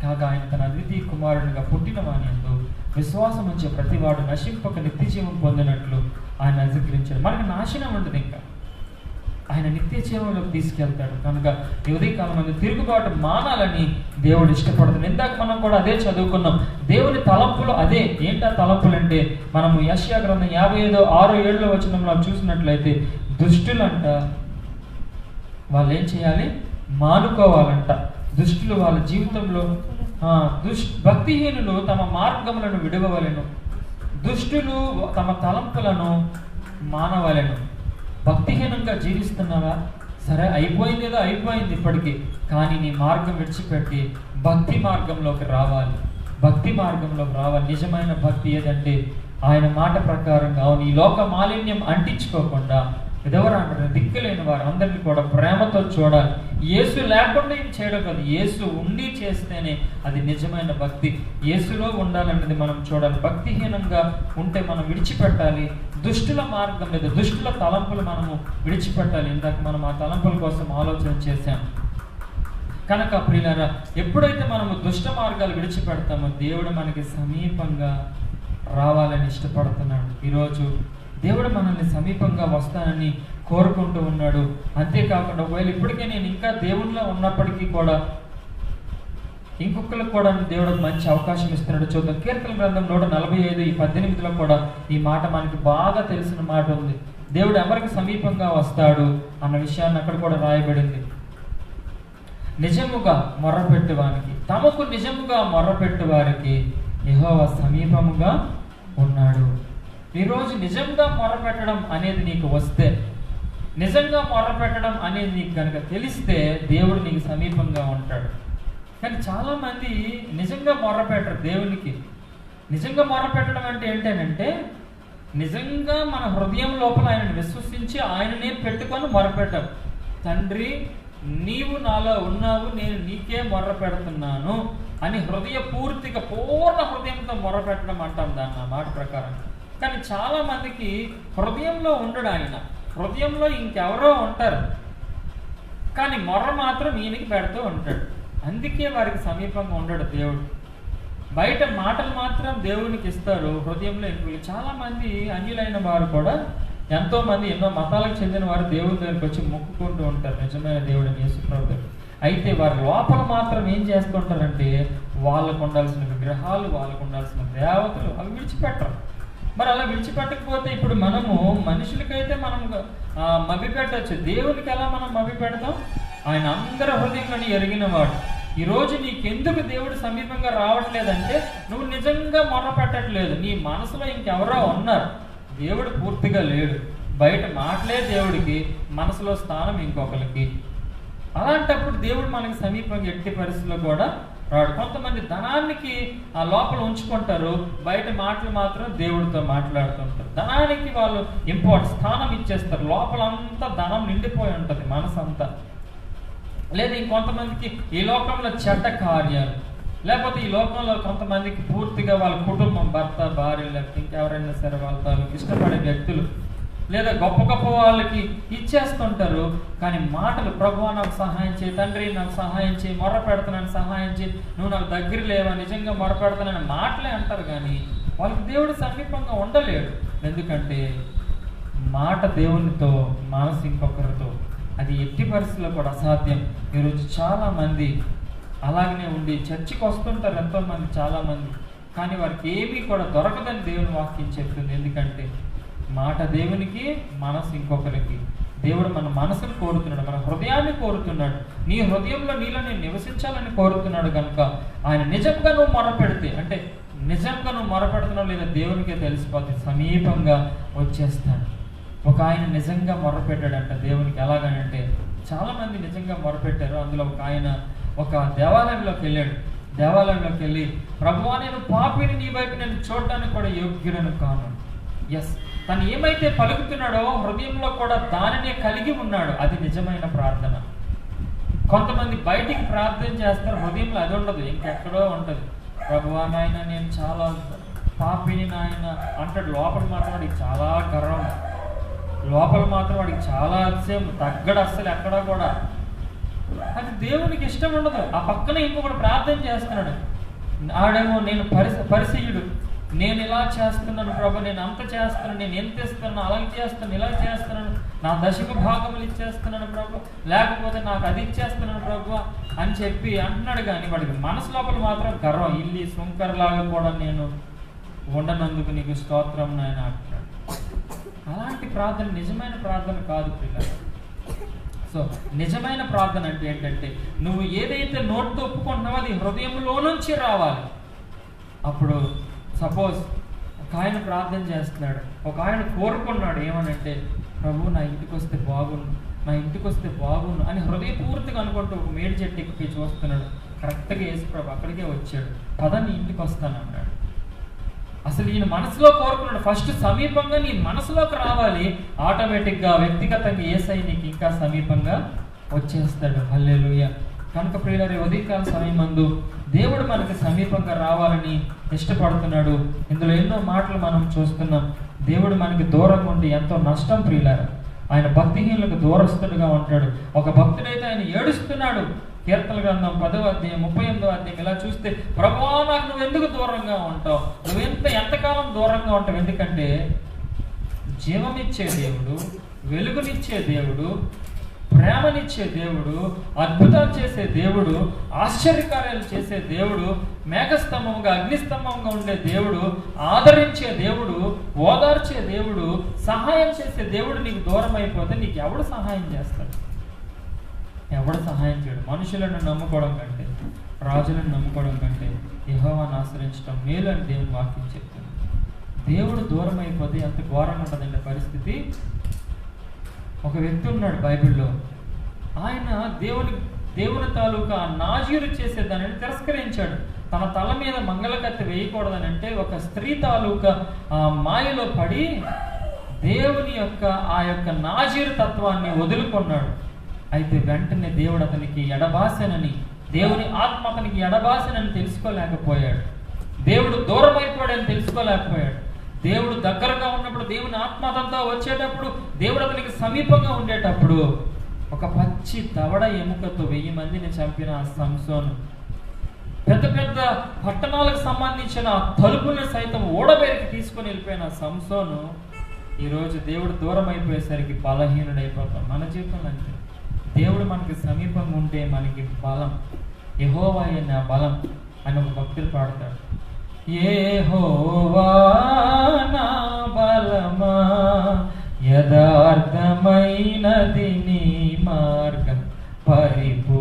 కాగా ఆయన తన అద్వితీయ కుమారునిగా పుట్టిన వాని యందు విశ్వాసం ఉంచే ప్రతివాడు నశింపక నిత్య జీవం పొందినట్లు ఆయన అంగీకరించాడు. మనకు నాశనం ఉంటుంది, ఇంకా ఆయన నిత్య జీవంలోకి తీసుకెళ్తాడు. కనుక ఈ ఉదయకాలం మంది తిరుగుబాటు మానాలని దేవుడు ఇష్టపడుతుంది. ఇందాక మనం కూడా అదే చదువుకున్నాం. దేవుని తలంపులు అదే. ఏంటా తలంపులు అంటే, మనము యెషయా గ్రంథం 55:6-7 వచనంలో చూసినట్లయితే దుష్టులంట వాళ్ళు ఏం చేయాలి? మానుకోవాలంట. దుష్టులు వాళ్ళ జీవితంలో భక్తిహీనులు తమ మార్గములను విడవవలెను, దుష్టులు తమ తలంపులను మానవలెను. భక్తిహీనంగా జీవిస్తున్నావా? సరే, అయిపోయింది ఏదో అయిపోయింది ఇప్పటికీ, కానీ నీ మార్గం విడిచిపెట్టి భక్తి మార్గంలోకి రావాలి. భక్తి మార్గంలోకి రావాలి. నిజమైన భక్తి ఏదంటే ఆయన మాట ప్రకారంగా అవును ఈ లోక మాలిన్యం అంటించుకోకుండా ఎవరు అంటారు? దిక్కులేని వారు అందరినీ కూడా ప్రేమతో చూడాలి. యేసు లేకుండా ఏం చేయడం కాదు, యేసు ఉండి చేస్తేనే అది నిజమైన భక్తి. యేసులో ఉండాలన్నది మనం చూడాలి. భక్తిహీనంగా ఉంటే మనం విడిచిపెట్టాలి. దుష్టుల మార్గం లేదా దుష్టుల తలంపులు మనము విడిచిపెట్టాలి. ఇందాక మనం ఆ తలంపుల కోసం ఆలోచన చేశాం. కనుక ప్రియులారా, ఎప్పుడైతే మనము దుష్ట మార్గాలు విడిచిపెడతామో దేవుడు మనకి సమీపంగా రావాలని ఇష్టపడుతున్నాడు. ఈరోజు దేవుడు మనల్ని సమీపంగా వస్తానని కోరుకుంటూ ఉన్నాడు. అంతేకాకుండా ఒకవేళ ఇప్పటికే నేను ఇంకా దేవుడిలో ఉన్నప్పటికీ కూడా ఇంకొకరికి కూడా దేవుడు మంచి అవకాశం ఇస్తున్నాడు. చూద్దాం. కీర్తన గ్రంథం 145:18 కూడా ఈ మాట మనకి బాగా తెలిసిన మాట ఉంది. దేవుడు ఎవరికి సమీపంగా వస్తాడు అన్న విషయాన్ని అక్కడ కూడా రాయబడింది. నిజముగా మొర్రపెట్టువానికి, తమకు నిజముగా మొర్రపెట్టు వారికి యెహోవా సమీపముగా ఉన్నాడు. ఈరోజు నిజంగా మొర్రపెట్టడం అనేది నీకు వస్తే, నిజంగా మొర్రపెట్టడం అనేది నీకు కనుక తెలిస్తే దేవుడు నీకు సమీపంగా ఉంటాడు. కానీ చాలామంది నిజంగా మొర్రపెట్టరు దేవునికి. నిజంగా మొర్రపెట్టడం అంటే ఏంటంటే, నిజంగా మన హృదయం లోపల ఆయనను విశ్వసించి ఆయననే పెట్టుకొని మొర్రపెట్టాం. తండ్రి, నీవు నాలో ఉన్నావు, నేను నీకే మొర్ర పెడుతున్నాను అని పూర్ణ హృదయంతో మొర్ర పెట్టడం అంటాం దాన్ని, ఆ మాట ప్రకారం. కానీ చాలా మందికి హృదయంలో ఉండడు ఆయన, హృదయంలో ఇంకెవరో ఉంటారు, కానీ మొర్ర మాత్రం ఈయనకి పెడుతూ ఉంటాడు. అందుకే వారికి సమీపంగా ఉండడు దేవుడు. బయట మాటలు మాత్రం దేవునికి ఇస్తారు, హృదయంలో ఇంకులు. చాలా మంది అన్యులైన వారు కూడా, ఎంతో మంది ఎన్నో మతాలకు చెందిన వారు దేవుని దగ్గరికి వచ్చి మొక్కుకుంటూ ఉంటారు నిజమైన దేవుడిని యేసుప్రభువు. అయితే వారి లోపల మాత్రం ఏం చేస్తుంటారంటే, వాళ్ళకు ఉండాల్సిన విగ్రహాలు, వాళ్ళకు ఉండాల్సిన దేవతలు అవి విడిచిపెట్టరు. మరి అలా విడిచిపెట్టకపోతే ఇప్పుడు మనము మనుషులకైతే మనం మభ్య పెట్టచ్చు, దేవునికి ఎలా మనం మభ్య పెడతాం? ఆయన అందరి హృదయంలోని ఎరిగినవాడు. ఈరోజు నీకెందుకు దేవుడు సమీపంగా రావట్లేదంటే, నువ్వు నిజంగా మొర్ర పెట్టట్లేదు. నీ మనసులో ఇంకెవరో ఉన్నారు, దేవుడు పూర్తిగా లేడు. బయట మాటలే దేవుడికి, మనసులో స్థానం ఇంకొకరికి. అలాంటప్పుడు దేవుడు మనకి సమీపంగా ఎట్టి పరిస్థితుల్లో కూడా రాడు. కొంతమంది ధనానికి ఆ లోపల ఉంచుకుంటారు, బయట మాటలు మాత్రం దేవుడితో మాట్లాడుతుంటారు. ధనానికి వాళ్ళు స్థానం ఇచ్చేస్తారు, లోపలంతా ధనం నిండిపోయి ఉంటుంది మనసు అంతా. లేదా ఇంకొంతమందికి ఈ లోకంలో చెడ్డ కార్యాలు, లేకపోతే ఈ లోకంలో కొంతమందికి పూర్తిగా వాళ్ళ కుటుంబం, భర్త, భార్య, లేకపోతే ఇంకెవరైనా సరే వాళ్ళతో ఇష్టపడే వ్యక్తులు, లేదా గొప్ప గొప్ప వాళ్ళకి ఇచ్చేస్తుంటారు. కానీ మాటలు, ప్రభువా నాకు సహాయం చేయి, తండ్రి నాకు సహాయం చేయి, మొర్ర పెడుతున్నాను సహాయం చేయి, నువ్వు నాకు దగ్గర లేవా, నిజంగా మొర్ర పెడుతున్నాను మాటలే అంటారు. కానీ వాళ్ళకి దేవుడు సమీపంగా ఉండలేడు. ఎందుకంటే మాట దేవునితో, మనసు ఇంకొకరితో, అది ఎట్టి పరిస్థితుల్లో కూడా అసాధ్యం. ఈరోజు చాలామంది అలాగనే ఉండి చర్చికి వస్తుంటారు ఎంతోమంది, చాలామంది, కానీ వారికి ఏమీ కూడా దొరకదని దేవుని వాక్యం చెప్తుంది. ఎందుకంటే మాట దేవునికి, మనసు ఇంకొకరికి. దేవుడు మన మనసును కోరుతున్నాడు, మన హృదయాన్ని కోరుతున్నాడు. నీ హృదయంలో నీలో నేను నివసించాలని కోరుతున్నాడు. కనుక ఆయన నిజంగా నువ్వు మొరపెడితే, అంటే నిజంగా నువ్వు మొరపెడుతున్నావు లేదా దేవునికే తెలిసిపోతుంది, సమీపంగా వచ్చేస్తాడు. ఒక ఆయన నిజంగా మొరపెట్టాడంట దేవునికి. ఎలాగనంటే చాలామంది నిజంగా మొరపెట్టారు. అందులో ఒక ఆయన ఒక దేవాలయంలోకి వెళ్ళాడు. దేవాలయంలోకి వెళ్ళి, ప్రభువా నేను పాపిని, నీ వైపు నేను చూడడానికి కూడా యోగ్యుడను కాను. ఎస్, తను ఏమైతే పలుకుతున్నాడో హృదయంలో కూడా దానినే కలిగి ఉన్నాడు. అది నిజమైన ప్రార్థన. కొంతమంది బయటికి ప్రార్థన చేస్తారు, హృదయంలో అది ఉండదు, ఇంకెక్కడో ఉంటుంది. ప్రభువా నాయన నేను చాలా పాపిని నాయన అంటాడు. లోపల మాత్రం వాడికి చాలా గర్వం, లోపల మాత్రం వాడికి చాలా అతిశయం, తగ్గడు అస్సలు ఎక్కడా కూడా. అది దేవునికి ఇష్టం ఉండదు. ఆ పక్కన ఇంకొకటి ప్రార్థన చేస్తున్నాడు. ఆడేమో నేను పరిసయ్యుడు, నేను ఇలా చేస్తున్నాను ప్రభు, నేను అంత చేస్తున్నాను, నేను ఎంత ఇస్తున్నాను, అలాగే చేస్తాను, ఇలా చేస్తున్నాను, నా దశమ భాగములు ఇచ్చేస్తున్నాను ప్రభు, లేకపోతే నాకు అది ఇచ్చేస్తున్నాను ప్రభు అని చెప్పి అంటున్నాడు. కానీ వాడికి మనసు లోపల మాత్రం గర్వం, ఇల్లి సుంకర్లాగా కూడా నేను ఉండనందుకు నీకు స్తోత్రం నాయన అంటున్నాడు. అలాంటి ప్రార్థన నిజమైన ప్రార్థన కాదు పిల్లలు. సో నిజమైన ప్రార్థన అంటే ఏంటంటే నువ్వు ఏదైతే నోటితో ఒప్పుకుంటున్నావో అది హృదయంలో నుంచి రావాలి. అప్పుడు సపోజ్ ఒక ఆయన ప్రార్థన చేస్తున్నాడు, ఒక ఆయన కోరుకున్నాడు ఏమనంటే, ప్రభు నా ఇంటికి వస్తే బాగుండు, నా ఇంటికి వస్తే బాగుండు అని హృదయపూర్తిగా అనుకుంటూ ఒక మేడి చెట్టు ఎక్కి చూస్తున్నాడు. కరెక్ట్గా యేసు ప్రభు అక్కడికే వచ్చాడు. పదని ఇంటికి వస్తాను అన్నాడు. అసలు ఈయన మనసులో కోరుకున్నాడు. ఫస్ట్ సమీపంగా నీ మనసులోకి రావాలి, ఆటోమేటిక్గా వ్యక్తిగతంగా యేసయ్య నీకు ఇంకా సమీపంగా వచ్చేస్తాడు. హల్లెలూయా. కనుక ప్రియులారా, ఉదయకాల సమయమందు దేవుడు మనకి సమీపంగా రావాలని ఇష్టపడుతున్నాడు. ఇందులో ఎన్నో మాటలు మనం చూస్తున్నాం. దేవుడు మనకి దూరంగా ఉంటే ఎంతో నష్టం ప్రియులారా. ఆయన భక్తిహీనులకు దూరస్తుడుగా ఉంటాడు. ఒక భక్తుడైతే ఆయన ఏడుస్తున్నాడు. కీర్తన గ్రంథం 10వ అధ్యాయం 38వ అధ్యాయం ఇలా చూస్తే, ప్రభువా నాకు నువ్వు ఎందుకు దూరంగా ఉంటావు, ఎంతకాలం దూరంగా ఉంటావు? ఎందుకంటే జీవమిచ్చే దేవుడు, వెలుగునిచ్చే దేవుడు, ప్రేమనిచ్చే దేవుడు, అద్భుతాలు చేసే దేవుడు, ఆశ్చర్యకార్యాలు చేసే దేవుడు, మేఘస్తంభంగా అగ్నిస్తంభంగా ఉండే దేవుడు, ఆదరించే దేవుడు, ఓదార్చే దేవుడు, సహాయం చేసే దేవుడు నీకు దూరం అయిపోతే నీకు ఎవడు సహాయం చేస్తాడు? ఎవడు సహాయం చేయడు. మనుషులను నమ్ముకోవడం కంటే, రాజులను నమ్ముకోవడం కంటే యెహోవాను ఆశ్రయించడం మేలు అని దేవుని వాక్యం చెప్తుంది. దేవుడు దూరం అయిపోతే ఎంత ఘోరంగా ఉంటుందంటే పరిస్థితి. ఒక వ్యక్తి ఉన్నాడు బైబిల్లో. ఆయన దేవుని తాలూకా నాజీరు చేసే దానిని తిరస్కరించాడు. తన తల మీద మంగళకత్తి వేయకూడదని అంటే ఒక స్త్రీ తాలూకా మాయలో పడి దేవుని యొక్క ఆ యొక్క నాజీరు తత్వాన్ని వదులుకున్నాడు. అయితే వెంటనే దేవుడు అతనికి ఎడబాసనని, దేవుని ఆత్మ అతనికి ఎడబాసనని తెలుసుకోలేకపోయాడు. దేవుడు దూరం అయిపోయాడని తెలుసుకోలేకపోయాడు. దేవుడు దగ్గరగా ఉన్నప్పుడు, దేవుని ఆత్మ అతనితో వచ్చేటప్పుడు, దేవుడు అతనికి సమీపంగా ఉండేటప్పుడు ఒక పచ్చి దవడ ఎముకతో 1000 మందిని చంపిన ఆ సంసోను, పెద్ద పెద్ద పట్టణాలకు సంబంధించిన తలుపులను సైతం ఓడబేరికి తీసుకొని వెళ్ళిపోయిన సంసోను ఈరోజు దేవుడు దూరం అయిపోయేసరికి బలహీనుడైపోతాం. మన జీవితంలో అంతే. దేవుడు మనకి సమీపంగా ఉంటే మనకి బలం. యెహోవాయే నా బలం అని ఒక భక్తుడు పాడతాడు. యెహోవా నా బలమా, యథార్థమైనది నీ మార్గం, పరిపూర్ణమైనది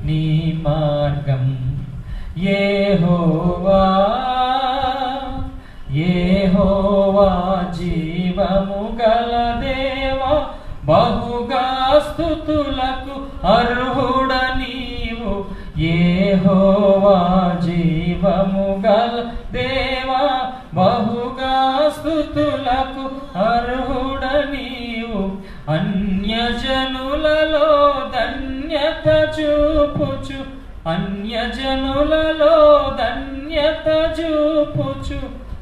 నీ మార్గం. యెహోవా యెహోవా జీవము గల దేవా, బహుగా స్తుతులకు అర్హుడ నీవు. యెహోవా జీవము గల దేవా, బహుగా స్తుతులకు అర్హుడ నీవు. అన్యజనులలో ధన్యత చూపుచు, అన్యజనులలో ధన్యత చూపుచు,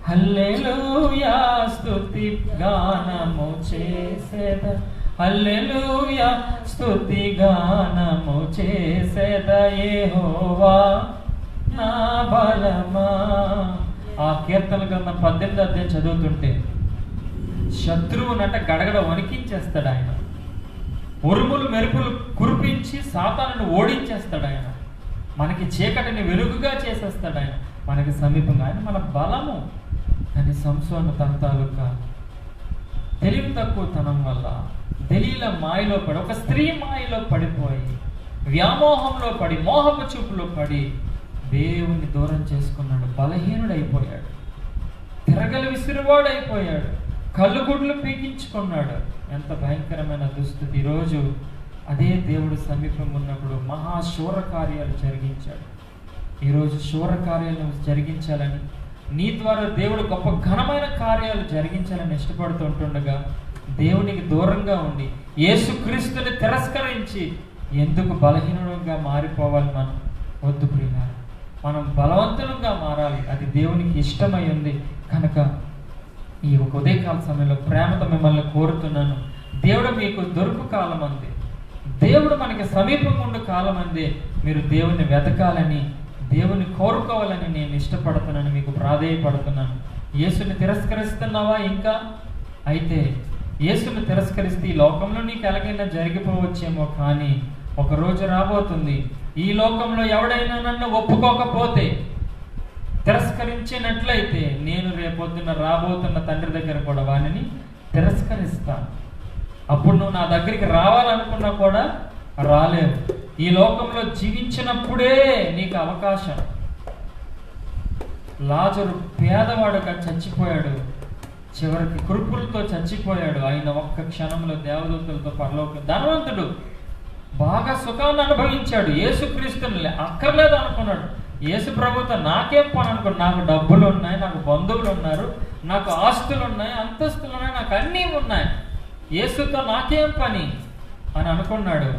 హల్లెలూయా స్తుతి గానము చేసేద, హల్లెలూయా స్తుతి గానము చేసేద యెహోవా నా బలమా. ఆ కీర్తన గ్రంథం 18వ అధ్యాయం చదువుతుంటే శత్రువునట గడగడ వణికించేస్తాడు ఆయన. ఉరుములు మెరుపులు కురిపించి సాతానును ఓడించేస్తాడు ఆయన. మనకి చీకటిని వెలుగుగా చేసేస్తాడు ఆయన. మనకి సమీపంగా ఆయన మన బలము. కానీ సంసోను తన తాలూకా తెలివి తక్కువతనం వల్ల దలీల మాయలో పడి, ఒక స్త్రీ మాయలో పడిపోయి, వ్యామోహంలో పడి, మోహపు చూపులో పడి దేవుణ్ణి దూరం చేసుకున్నాడు. బలహీనుడైపోయాడు, తిరగలి విసిరివాడైపోయాడు, కళ్ళు గుడ్లు పీకించుకున్నాడు. ఎంత భయంకరమైన దుస్థితి. ఈరోజు అదే దేవుడు సమీపం ఉన్నప్పుడు మహాశూర కార్యాలు జరిగించాడు. ఈరోజు శూర కార్యాలను జరిగించాలని, నీ ద్వారా దేవుడు గొప్ప ఘనమైన కార్యాలు జరిగించాలని ఇష్టపడుతూ ఉంటుండగా దేవునికి దూరంగా ఉండి యేసుక్రీస్తుని తిరస్కరించి ఎందుకు బలహీనంగా మారిపోవాలి? మనం వద్దు ప్రియులారా, మనం బలవంతులంగా మారాలి. అది దేవునికి ఇష్టమై ఉంది కనుక ఈ ఒక ఉదయకాల సమయంలో ప్రేమతో మిమ్మల్ని కోరుతున్నాను. దేవుడు మీకు దొరుకు కాలం అంది, దేవుడు మనకి సమీపంగా ఉండే కాలం అంది. మీరు దేవుని వెతకాలని, దేవుని కోరుకోవాలని నేను ఇష్టపడుతున్నాను, మీకు ప్రాధేయపడుతున్నాను. యేసుని తిరస్కరిస్తున్నావా? ఇంకా అయితే యేసుని తిరస్కరిస్తే ఈ లోకంలో నీకు ఎలాగైనా జరిగిపోవచ్చేమో, కానీ ఒక రోజు రాబోతుంది ఈ లోకంలో ఎవడైనా నన్ను ఒప్పుకోకపోతే, తిరస్కరించినట్లయితే నేను రేపొద్దున రాబోతున్న తండ్రి దగ్గర కూడా వారిని తిరస్కరిస్తాను. అప్పుడు నువ్వు నా దగ్గరికి రావాలనుకున్నా కూడా రాలేవు. ఈ లోకంలో జీవించినప్పుడే నీకు అవకాశం. లాజరు పేదవాడుగా చచ్చిపోయాడు, చివరికి కురుపులతో చచ్చిపోయాడు. ఆయన ఒక్క క్షణంలో దేవదూతలతో పరలోకం. ధనవంతుడు బాగా సుఖాన్ని అనుభవించాడు, యేసుక్రీస్తుని అక్కర్లేదు అనుకున్నాడు. యేసు ప్రభుతో నాకేం పని అనుకున్నాడు. నాకు డబ్బులు ఉన్నాయి, నాకు బంధువులు ఉన్నారు, నాకు ఆస్తులు ఉన్నాయి, అంతస్తులు ఉన్నాయి, నాకు అన్నీ ఉన్నాయి, యేసుతో నాకేం పని అని అనుకున్నాడు.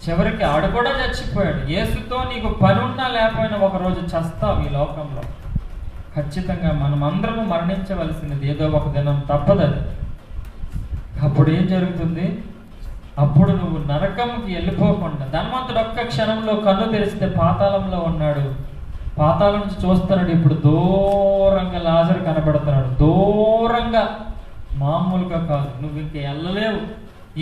చివరికి ఆడు కూడా చచ్చిపోయాడు. యేసుతో నీకు పని ఉన్నా లేకపోయినా ఒకరోజు చస్తావు ఈ లోకంలో. ఖచ్చితంగా మనం అందరము మరణించవలసినది ఏదో ఒక దినం, తప్పదది. అప్పుడు ఏం జరుగుతుంది? అప్పుడు నువ్వు నరకంకి వెళ్ళిపోకుండా, ధనవంతుడు ఒక్క క్షణంలో కన్ను తెరిస్తే పాతాళంలో ఉన్నాడు, పాతాళం నుంచి చూస్తున్నాడు. ఇప్పుడు దూరంగా లాజరు కనబడుతున్నాడు, దూరంగా, మామూలుగా కాదు. నువ్వు ఇంక వెళ్ళలేవు.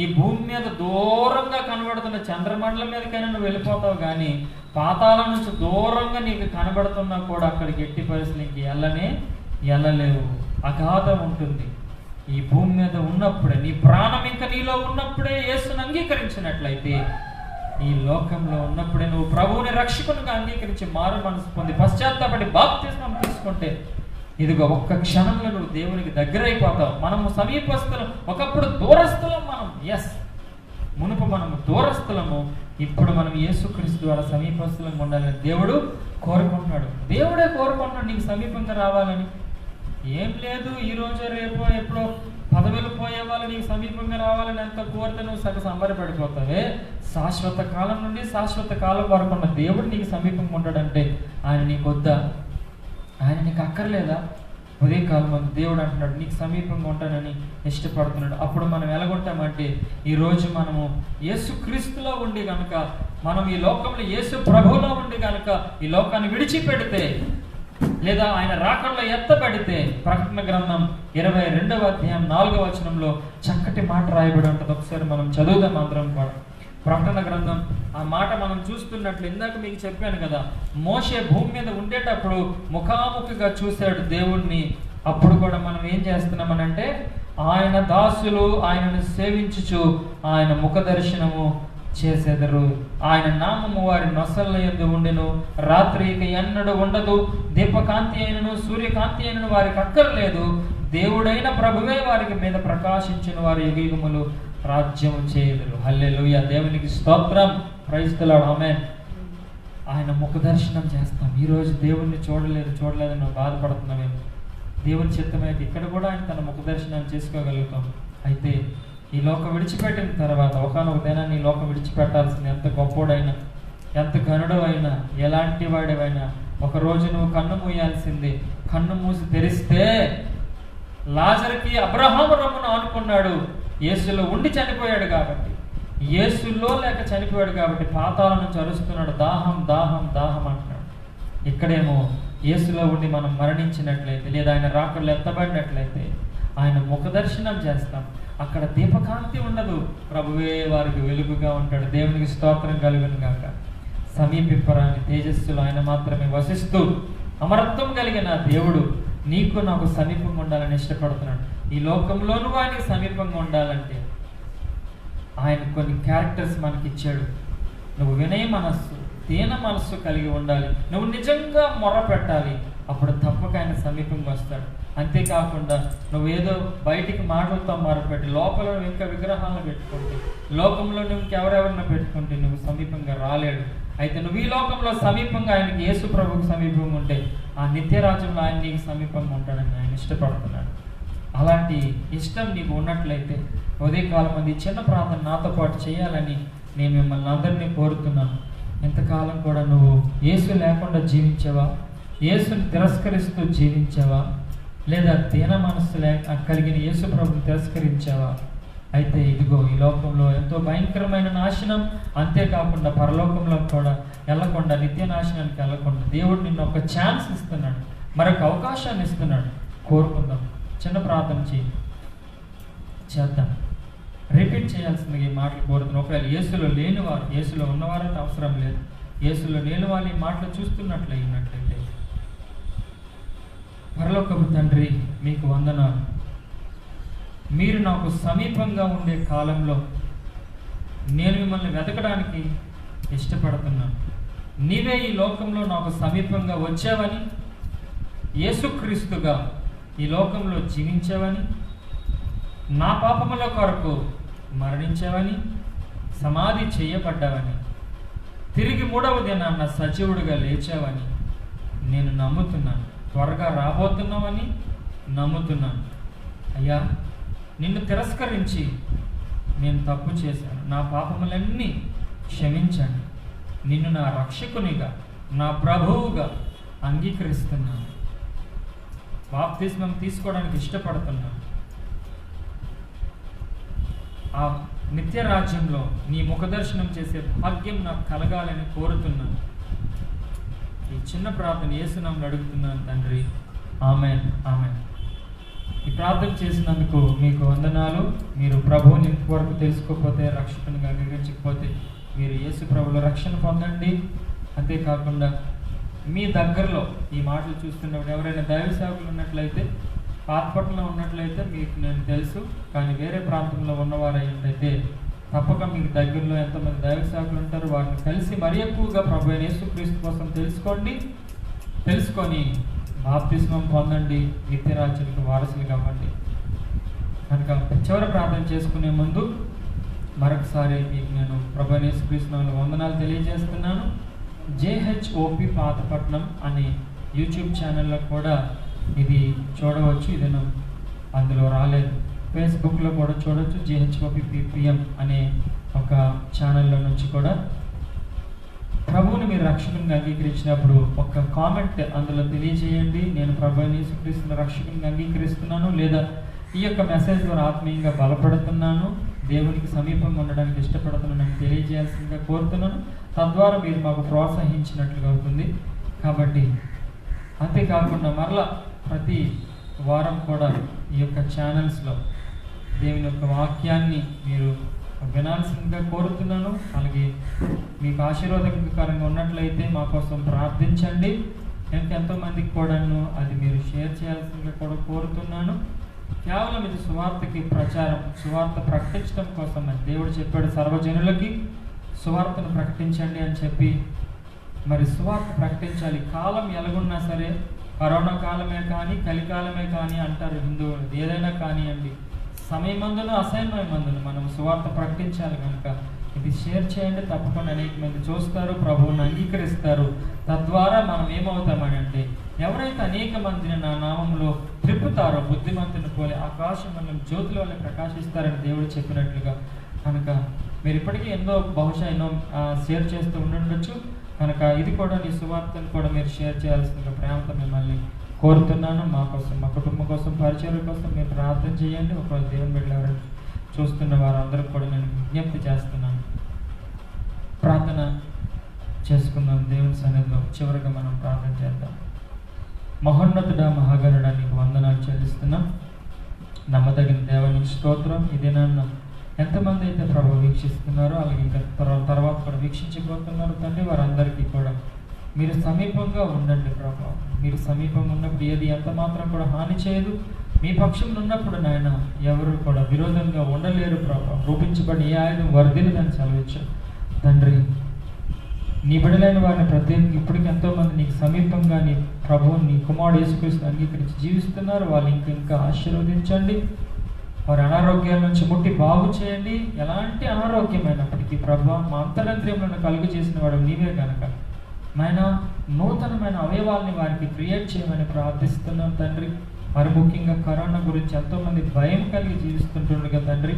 ఈ భూమి మీద దూరంగా కనబడుతున్న చంద్రమండలం మీదకైనా నువ్వు వెళ్ళిపోతావు, కానీ పాతాళం నుంచి దూరంగా నీకు కనబడుతున్నా కూడా అక్కడికి ఎట్టి పరిస్థితులు ఇంక వెళ్ళలేవు. అగాధం ఉంటుంది. ఈ భూమి మీద ఉన్నప్పుడే, నీ ప్రాణం ఇంకా నీలో ఉన్నప్పుడే యేసుని అంగీకరించినట్లయితే, ఈ లోకంలో ఉన్నప్పుడే నువ్వు ప్రభువుని రక్షకునిగా అంగీకరించి మారు మనసు పొంది పశ్చాత్తాపడి బాప్తిస్మం తీసుకుంటే, ఇదిగో ఒక్క క్షణంలో నువ్వు దేవునికి దగ్గరైపోతావు. మనము సమీపస్తులం, ఒకప్పుడు దూరస్తులం మనం. మునుపు మనము దూరస్తులము, ఇప్పుడు మనం యేసుక్రీస్తు ద్వారా సమీపస్తులంగా ఉండాలని దేవుడు కోరుకుంటున్నాడు. దేవుడే కోరుకుంటున్నాడు నీకు సమీపంగా రావాలని. ఏం లేదు, ఈ రోజు రేపో ఎప్పుడో పదవులు పోయే వాళ్ళు నీకు సమీపంగా రావాలని ఎంత కోరితే నువ్వు సగ సంబరపడిపోతావే. శాశ్వత కాలం నుండి శాశ్వత కాలం వరకు ఉన్న దేవుడు నీకు సమీపంగా ఉంటాడంటే ఆయన నీకు వద్దా? ఆయన నీకు అక్కర్లేదా? ఉదయకాలం అందు దేవుడు అంటున్నాడు నీకు సమీపంగా ఉంటానని ఇష్టపడుతున్నాడు. అప్పుడు మనం ఎలాగుంటామంటే, ఈరోజు మనము యేసుక్రీస్తులో ఉండి కనుక, మనం ఈ లోకంలో యేసు ప్రభువులో ఉండి కనుక ఈ లోకాన్ని విడిచిపెడితే, లేదా ఆయన రాకడలో ఎత్తబడితే, ప్రకటన గ్రంథం 22వ అధ్యాయం 4వ వచనంలో చక్కటి మాట రాయబడి ఉంటుంది. ఒకసారి మనం చదువుదాం అందరం కూడా. ప్రకటన గ్రంథం ఆ మాట మనం చూస్తున్నట్లు ఇందాక మీకు చెప్పాను కదా, మోషే భూమి మీద ఉండేటప్పుడు ముఖాముఖిగా చూశాడు దేవుణ్ణి. అప్పుడు కూడా మనం ఏం చేస్తున్నామనంటే, ఆయన దాసులు ఆయనను సేవించుచు ఆయన ముఖ దర్శనము చేసేదరు. ఆయన నామము వారి నొసళ్ళ యందు ఉండెను. రాత్రి ఇక ఎన్నడూ ఉండదు. దీపకాంతి అయినను సూర్యకాంతి అయినను వారికి అక్కర్లేదు. దేవుడైన ప్రభువే వారికి మీద ప్రకాశించిన వారి యుగములు రాజ్యము చేయుదురు. హల్లెలూయా, దేవునికి స్తోత్రం. ప్రైజ్ ది లార్డ్, ఆమేన్. ఆయన ముఖ దర్శనం చేస్తాం. ఈరోజు దేవుణ్ణి చూడలేదని నువ్వు బాధపడుతున్నావేమో. దేవుని చిత్తమైతే ఇక్కడ కూడా ఆయన తన ముఖ దర్శనాన్ని చేసుకోగలుగుతాం. అయితే ఈ లోకం విడిచిపెట్టిన తర్వాత ఒకనొక దినాన్ని ఈ లోకం విడిచిపెట్టాల్సిన, ఎంత గొప్పోడైనా, ఎంత ఘనుడు అయినా, ఎలాంటి వాడివైనా ఒకరోజు నువ్వు కన్ను మూయాల్సిందే. కన్ను మూసి తెరిస్తే లాజరుకి అబ్రహాము రొమ్మును ఆనుకున్నాడు. యేసులో ఉండి చనిపోయాడు కాబట్టి, యేసులో లేక చనిపోయాడు కాబట్టి పాతాళం నుంచి అరుస్తున్నాడు, దాహం దాహం దాహం అంటున్నాడు. ఇక్కడేమో యేసులో ఉండి మనం మరణించినట్లయితే లేదా ఆయన రాకడలో ఎత్తబడినట్లయితే ఆయన ముఖదర్శనం చేస్తాం. అక్కడ దీపకాంతి ఉండదు, ప్రభువే వారికి వెలుగుగా ఉంటాడు. దేవునికి స్తోత్రం కలుగును గాక. సమీపింపరాని తేజస్సులో ఆయన మాత్రమే వసిస్తూ అమరత్వం కలిగిన దేవుడు నీకు నాకు సమీపంగా ఉండాలని ఇష్టపడుతున్నాడు. ఈ లోకంలోనూ ఆయనకి సమీపంగా ఉండాలంటే ఆయన కొన్ని క్యారెక్టర్స్ మనకి ఇచ్చాడు. నువ్వు వినయ మనస్సు, దీన మనస్సు కలిగి ఉండాలి. నువ్వు నిజంగా మొర్ర పెట్టాలి, అప్పుడు తప్పక ఆయన సమీపంగా వస్తాడు. అంతేకాకుండా నువ్వేదో బయటికి మాటలతో మొరపెట్టి లోపల నువ్వు ఇంకా విగ్రహాలను పెట్టుకుంటే, లోకంలో నువ్వు ఇంకెవరెవరిని పెట్టుకుంటే నువ్వు సమీపంగా రాలేడు. అయితే నువ్వు ఈ లోకంలో సమీపంగా ఆయనకి, యేసు ప్రభువుకు సమీపంగా ఉంటే ఆ నిత్యరాజ్యంలో ఆయన నీకు సమీపంగా ఉంటాడని ఆయన ఇష్టపడుతున్నాడు. అలాంటి ఇష్టం నీకు ఉన్నట్లయితే ఉదయకాలం మంది చిన్న ప్రార్థన నాతో పాటు చేయాలని నేను మిమ్మల్ని అందరినీ కోరుతున్నాను. ఇంతకాలం కూడా నువ్వు యేసు లేకుండా జీవించావా? యేసుని తిరస్కరిస్తూ జీవించావా? లేదా దీన మనస్సు కలిగిన యేసు ప్రభుని తిరస్కరించావా? అయితే ఇదిగో ఈ లోకంలో ఎంతో భయంకరమైన నాశనం, అంతేకాకుండా పరలోకంలో కూడా వెళ్ళకుండా, నిత్య నాశనానికి వెళ్ళకుండా దేవుడు నిన్ను ఒక ఛాన్స్ ఇస్తున్నాడు, మరొక అవకాశాన్ని ఇస్తున్నాడు. కోరుకుందాం, చిన్న ప్రార్థన చేద్దాం. రిపీట్ చేయాల్సిందిగా ఈ మాటలు కోరుతున్నాం. ఒకవేళ యేసులో లేనివారు, యేసులో ఉన్నవారంటే అవసరం లేదు, యేసులో లేని వాళ్ళు ఈ మాటలు చూస్తున్నట్లయితే, పరలోకపు తండ్రి మీకు వందనాలు. మీరు నాకు సమీపంగా ఉండే కాలంలో నేను మిమ్మల్ని వెతకడానికి ఇష్టపడుతున్నాను. నీవే ఈ లోకంలో నాకు సమీపంగా వచ్చావని, యేసుక్రీస్తుగా ఈ లోకంలో జీవించావని, నా పాపముల కొరకు మరణించావని, సమాధి చేయబడ్డావని, తిరిగి 3వ దినాన సజీవుడిగా లేచావని నేను నమ్ముతున్నాను. త్వరగా రాబోతున్నావని నమ్ముతున్నాను. అయ్యా, నిన్ను తిరస్కరించి నేను తప్పు చేశాను, నా పాపములన్నీ క్షమించండి. నిన్ను నా రక్షకునిగా, నా ప్రభువుగా అంగీకరిస్తున్నాను. బాప్తిస్మం తీసుకోవడానికి ఇష్టపడుతున్నాను. ఆ నిత్య రాజ్యంలో నీ ముఖదర్శనం చేసే భాగ్యం నాకు కలగాలని కోరుతున్నాను. ఈ చిన్న ప్రార్థన యేసునామములో అడుగుతున్నాను తండ్రి, ఆమేన్, ఆమేన్. ఈ ప్రార్థన చేసినందుకు మీకు వందనాలు. మీరు ప్రభువుని ఇంతవరకు తెలుసుకోకపోతే, రక్షకునిగా అంగీకరించకపోతే మీరు యేసు ప్రభువులో రక్షణ పొందండి. అంతేకాకుండా మీ దగ్గరలో ఈ మాటలు చూస్తున్నప్పుడు ఎవరైనా దైవ సేవకులు ఉన్నట్లయితే, పాతపట్నంలో ఉన్నట్లయితే మీకు నేను తెలుసు, కానీ వేరే ప్రాంతంలో ఉన్నవారైతే తప్పక మీకు దగ్గరలో ఎంతమంది దైవ సేవకులు ఉంటారు, వారిని కలిసి మరీ ఎక్కువగా ప్రభు అయిన యేసుక్రీస్తు కోసం తెలుసుకొని బాప్తిస్మం పొందండి, నిత్యరాజ్యానికి వారసులు కావండి. కనుక చివరి ప్రార్థన చేసుకునే ముందు మరొకసారి మీకు నేను ప్రభు అయిన యేసుక్రీస్తు నామములో వందనాలు తెలియజేస్తున్నాను. JHOP పాతపట్నం అనే యూట్యూబ్ ఛానల్లో కూడా ఇది చూడవచ్చు. ఇది అందులో రాలేదు. ఫేస్బుక్లో కూడా చూడవచ్చు. JHOP PPM అనే ఒక ఛానల్లో నుంచి కూడా ప్రభువుని మీరు రక్షకునిగా అంగీకరించినప్పుడు ఒక కామెంట్ అందులో తెలియజేయండి. నేను ప్రభు అయిన యేసుక్రీస్తుని రక్షకునిగా అంగీకరిస్తున్నాను, లేదా ఈ యొక్క మెసేజ్ ద్వారా ఆత్మీయంగా బలపడుతున్నాను, దేవునికి సమీపంగా ఉండడానికి ఇష్టపడుతున్నాను తెలియజేయాల్సిందిగా కోరుతున్నాను. తద్వారా మీరు మాకు ప్రోత్సహించినట్లుగా అవుతుంది. కాబట్టి అంతేకాకుండా మరలా ప్రతి వారం కూడా ఈ యొక్క ఛానల్స్లో దేవుని యొక్క వాక్యాన్ని మీరు వినాల్సిందిగా కోరుతున్నాను. అలాగే మీకు ఆశీర్వాదకరంగా ఉన్నట్లయితే మా కోసం ప్రార్థించండి. ఎంతోమందికి కూడాను అది మీరు షేర్ చేయాల్సిందిగా కూడా కోరుతున్నాను. కేవలం ఇది సువార్తకి ప్రచారం, సువార్త ప్రకటించడం కోసం దేవుడు చెప్పాడు, సర్వజనులకి సువార్తను ప్రకటించండి అని చెప్పి. మరి సువార్త ప్రకటించాలి. కాలం ఎలాగున్నా సరే, కరోనా కాలమే కానీ, కలికాలమే కానీ అంటారు హిందువులు, ఏదైనా కానివ్వండి, సమయమందును అసమయమందును మనం సువార్త ప్రకటించాలి. కనుక ఇది షేర్ చేయండి. తప్పకుండా అనేక మంది చూస్తారు, ప్రభువుని అంగీకరిస్తారు. తద్వారా మనం ఏమవుతామని అంటే, ఎవరైతే అనేక మందిని నా నామంలో త్రిప్పుతారో బుద్ధిమంతుని పోలే ఆకాశమండలం జ్యోతుల వల్ల ప్రకాశిస్తారని దేవుడు చెప్పినట్లుగా. కనుక మీరు ఇప్పటికీ బహుశా ఎన్నో షేర్ చేస్తూ ఉండొచ్చు. కనుక ఇది కూడా నీ సువార్తను కూడా మీరు షేర్ చేయాల్సిందిగా ప్రేమతో మిమ్మల్ని కోరుతున్నాను. మా కోసం, మా కుటుంబం కోసం, పరిచయం కోసం మీరు ప్రార్థన చేయండి. ఒకవేళ దేవుని బిడ్డలు ఎవరైనా చూస్తున్న వారందరూ కూడా నేను విజ్ఞప్తి చేస్తున్నాను. ప్రార్థన చేసుకుందాం దేవుని సన్నిధిలో. చివరిగా మనం ప్రార్థన చేద్దాం. మహోన్నతుడా, మహాగణుడా, నీకు వందనాలు చెల్లిస్తున్నాం. నమ్మదగిన దేవుని స్తోత్రం. ఇదే నన్ను ఎంతమంది అయితే ప్రభు వీక్షిస్తున్నారో అలాగే ఇంకా తర్వాత కూడా వీక్షించబోతున్నారు తండ్రి, వారందరికీ కూడా మీరు సమీపంగా ఉండండి ప్రభు. మీరు సమీపంగా ఉన్నప్పుడు ఏది ఎంత మాత్రం కూడా హాని చేయదు. మీ పక్షంలో ఉన్నప్పుడు నాయన ఎవరు కూడా విరోధంగా ఉండలేరు ప్రభు. రూపించబడి ఏ ఆయుధం వర్ధిల్లదని సెలవిచ్చు తండ్రి. నీ బిడ్డలైన వారిని ప్రత్యేకంగా ఇప్పటికి ఎంతోమంది నీకు సమీపంగా నీ ప్రభువుని, నీ కుమారుడు యేసుక్రీస్తుని అంగీకరించి జీవిస్తున్నారు. వాళ్ళు ఇంకా ఆశీర్వదించండి. వారి అనారోగ్యాల నుంచి ముట్టి బాగు చేయండి. ఎలాంటి అనారోగ్యమైనప్పటికీ ప్రభు, మా అంతరంత్ర్యంలో కలుగు చేసిన వాడు నీవే కనుక నాయన నూతనమైన అవయవాల్ని వారికి క్రియేట్ చేయమని ప్రార్థిస్తున్నాం తండ్రి. మరి ముఖ్యంగా కరోనా గురించి ఎంతోమంది భయం కలిగి జీవిస్తుంటుండగా తండ్రి,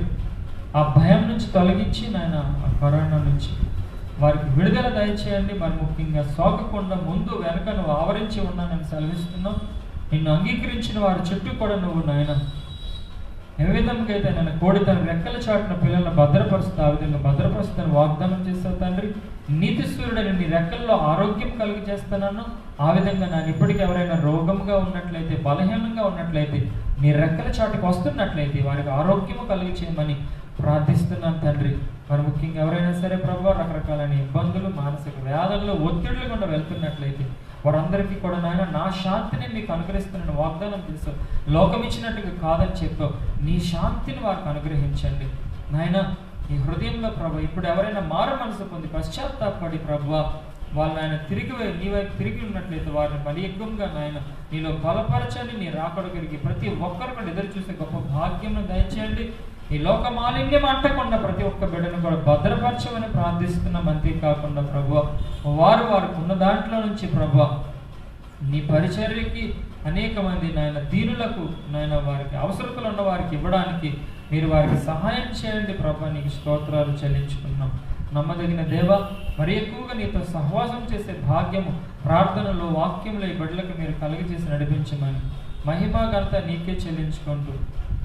ఆ భయం నుంచి తొలగించి నాయన ఆ కరోనా నుంచి వారికి విడుదల దయచేయండి. మరి ముఖ్యంగా సోకకుండా ముందు వెనక నువ్వు ఆవరించి ఉన్నానని సెలవిస్తున్నావు. నిన్ను అంగీకరించిన వారి చుట్టూ కూడా నువ్వు నాయన ఏ విధంగా అయితే నేను కోడి తన రెక్కల చాటున పిల్లలను భద్రపరుస్తూ ఆ విధంగా భద్రపరుస్తాను వాగ్దానం చేస్తావు తండ్రి. నీతి సూర్యుడని నీ రెక్కల్లో ఆరోగ్యం కలిగి చేస్తున్నాను. ఆ విధంగా నేను ఇప్పటికీ ఎవరైనా రోగంగా ఉన్నట్లయితే, బలహీనంగా ఉన్నట్లయితే, నీ రెక్కల చాటుకు వస్తున్నట్లయితే వారికి ఆరోగ్యము కలిగి చేయమని ప్రార్థిస్తున్నాను తండ్రి. మరి ముఖ్యంగా ఎవరైనా సరే ప్రభు రకరకాలైన ఇబ్బందులు, మానసిక వ్యాధుల్లో, ఒత్తిడులు గుండా వెళ్తున్నట్లయితే వారందరికీ కూడా నాయన నా శాంతిని మీకు అనుగ్రహిస్తున్నాను వాగ్దానం చేస్తావు. లోకం ఇచ్చినట్టుగా కాదని చెప్పావు. నీ శాంతిని వారికి అనుగ్రహించండి నాయన. ఈ హృదయంలో ప్రభు ఇప్పుడు ఎవరైనా మారు మనసు పొంది పశ్చాత్తాపడి ప్రభు వాళ్ళు ఆయన నీ వైపు తిరిగి ఉన్నట్లయితే వారిని మరి ఎక్కువగా నాయన నీలో బలపరచండి. నీ రాకడగిరికి ప్రతి ఒక్కరు కూడా ఎదురు చూసే గొప్ప భాగ్యం దయచేయండి. ఈ లోక మాలిన్యం అంటకుండా ప్రతి ఒక్క బిడ్డను కూడా భద్రపరచమని ప్రార్థిస్తున్నాం. అంతేకాకుండా ప్రభు వారికి ఉన్న దాంట్లో నుంచి ప్రభు నీ పరిచర్యకి అనేక మంది నాయన దీనులకు నాయన వారికి అవసరతలు ఉన్న వారికి ఇవ్వడానికి మీరు వారికి సహాయం చేయండి ప్రభు. నీకు స్తోత్రాలు చెల్లించుకున్నాం. నమ్మదగిన దేవ, మరి ఎక్కువగా నీతో సహవాసం చేసే భాగ్యము ప్రార్థనలో, వాక్యంలో ఈ బిడ్డలకు మీరు కలిగజేసి నడిపించమని మహిమా ఘనత నీకే చెల్లించుకుంటూ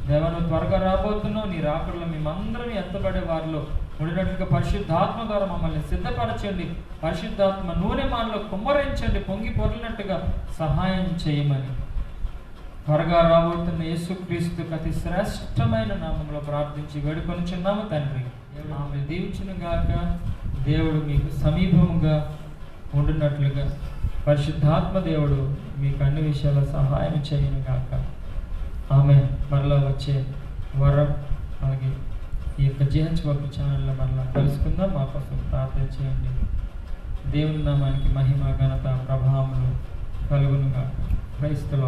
దేవా, నువ్వు త్వరగా రాబోతున్నావు. నీ రాకడలో మేమందరం ఎత్తబడే వారిలో ఉండినట్లుగా పరిశుద్ధాత్మ ద్వారా మమ్మల్ని సిద్ధపరచండి. పరిశుద్ధాత్మ నూనె మానలో కుమ్మరించండి. పొంగి పొరలినట్టుగా సహాయం చేయమని త్వరగా రాబోతున్న యేసుక్రీస్తు అతి శ్రేష్టమైన నామంలో ప్రార్థించి వేడుకొనుచున్నాము తండ్రి. ఆమె దీవించును గాక. దేవుడు మీకు సమీపముగా ఉండునట్లుగా పరిశుద్ధాత్మ దేవుడు మీకు అన్ని విషయాల సహాయం చేయను గాక. ఆమె మరలా వచ్చే వరం అలాగే ఈ యొక్క జిహెచ్ వర్క్ ఛానల్లో మరలా కలుసుకుందాం. మా కోసం ప్రార్థన చేయండి. దేవుని నామానికి మహిమ, ఘనత, ప్రభావములు కలుగునుగా. క్రైస్తవ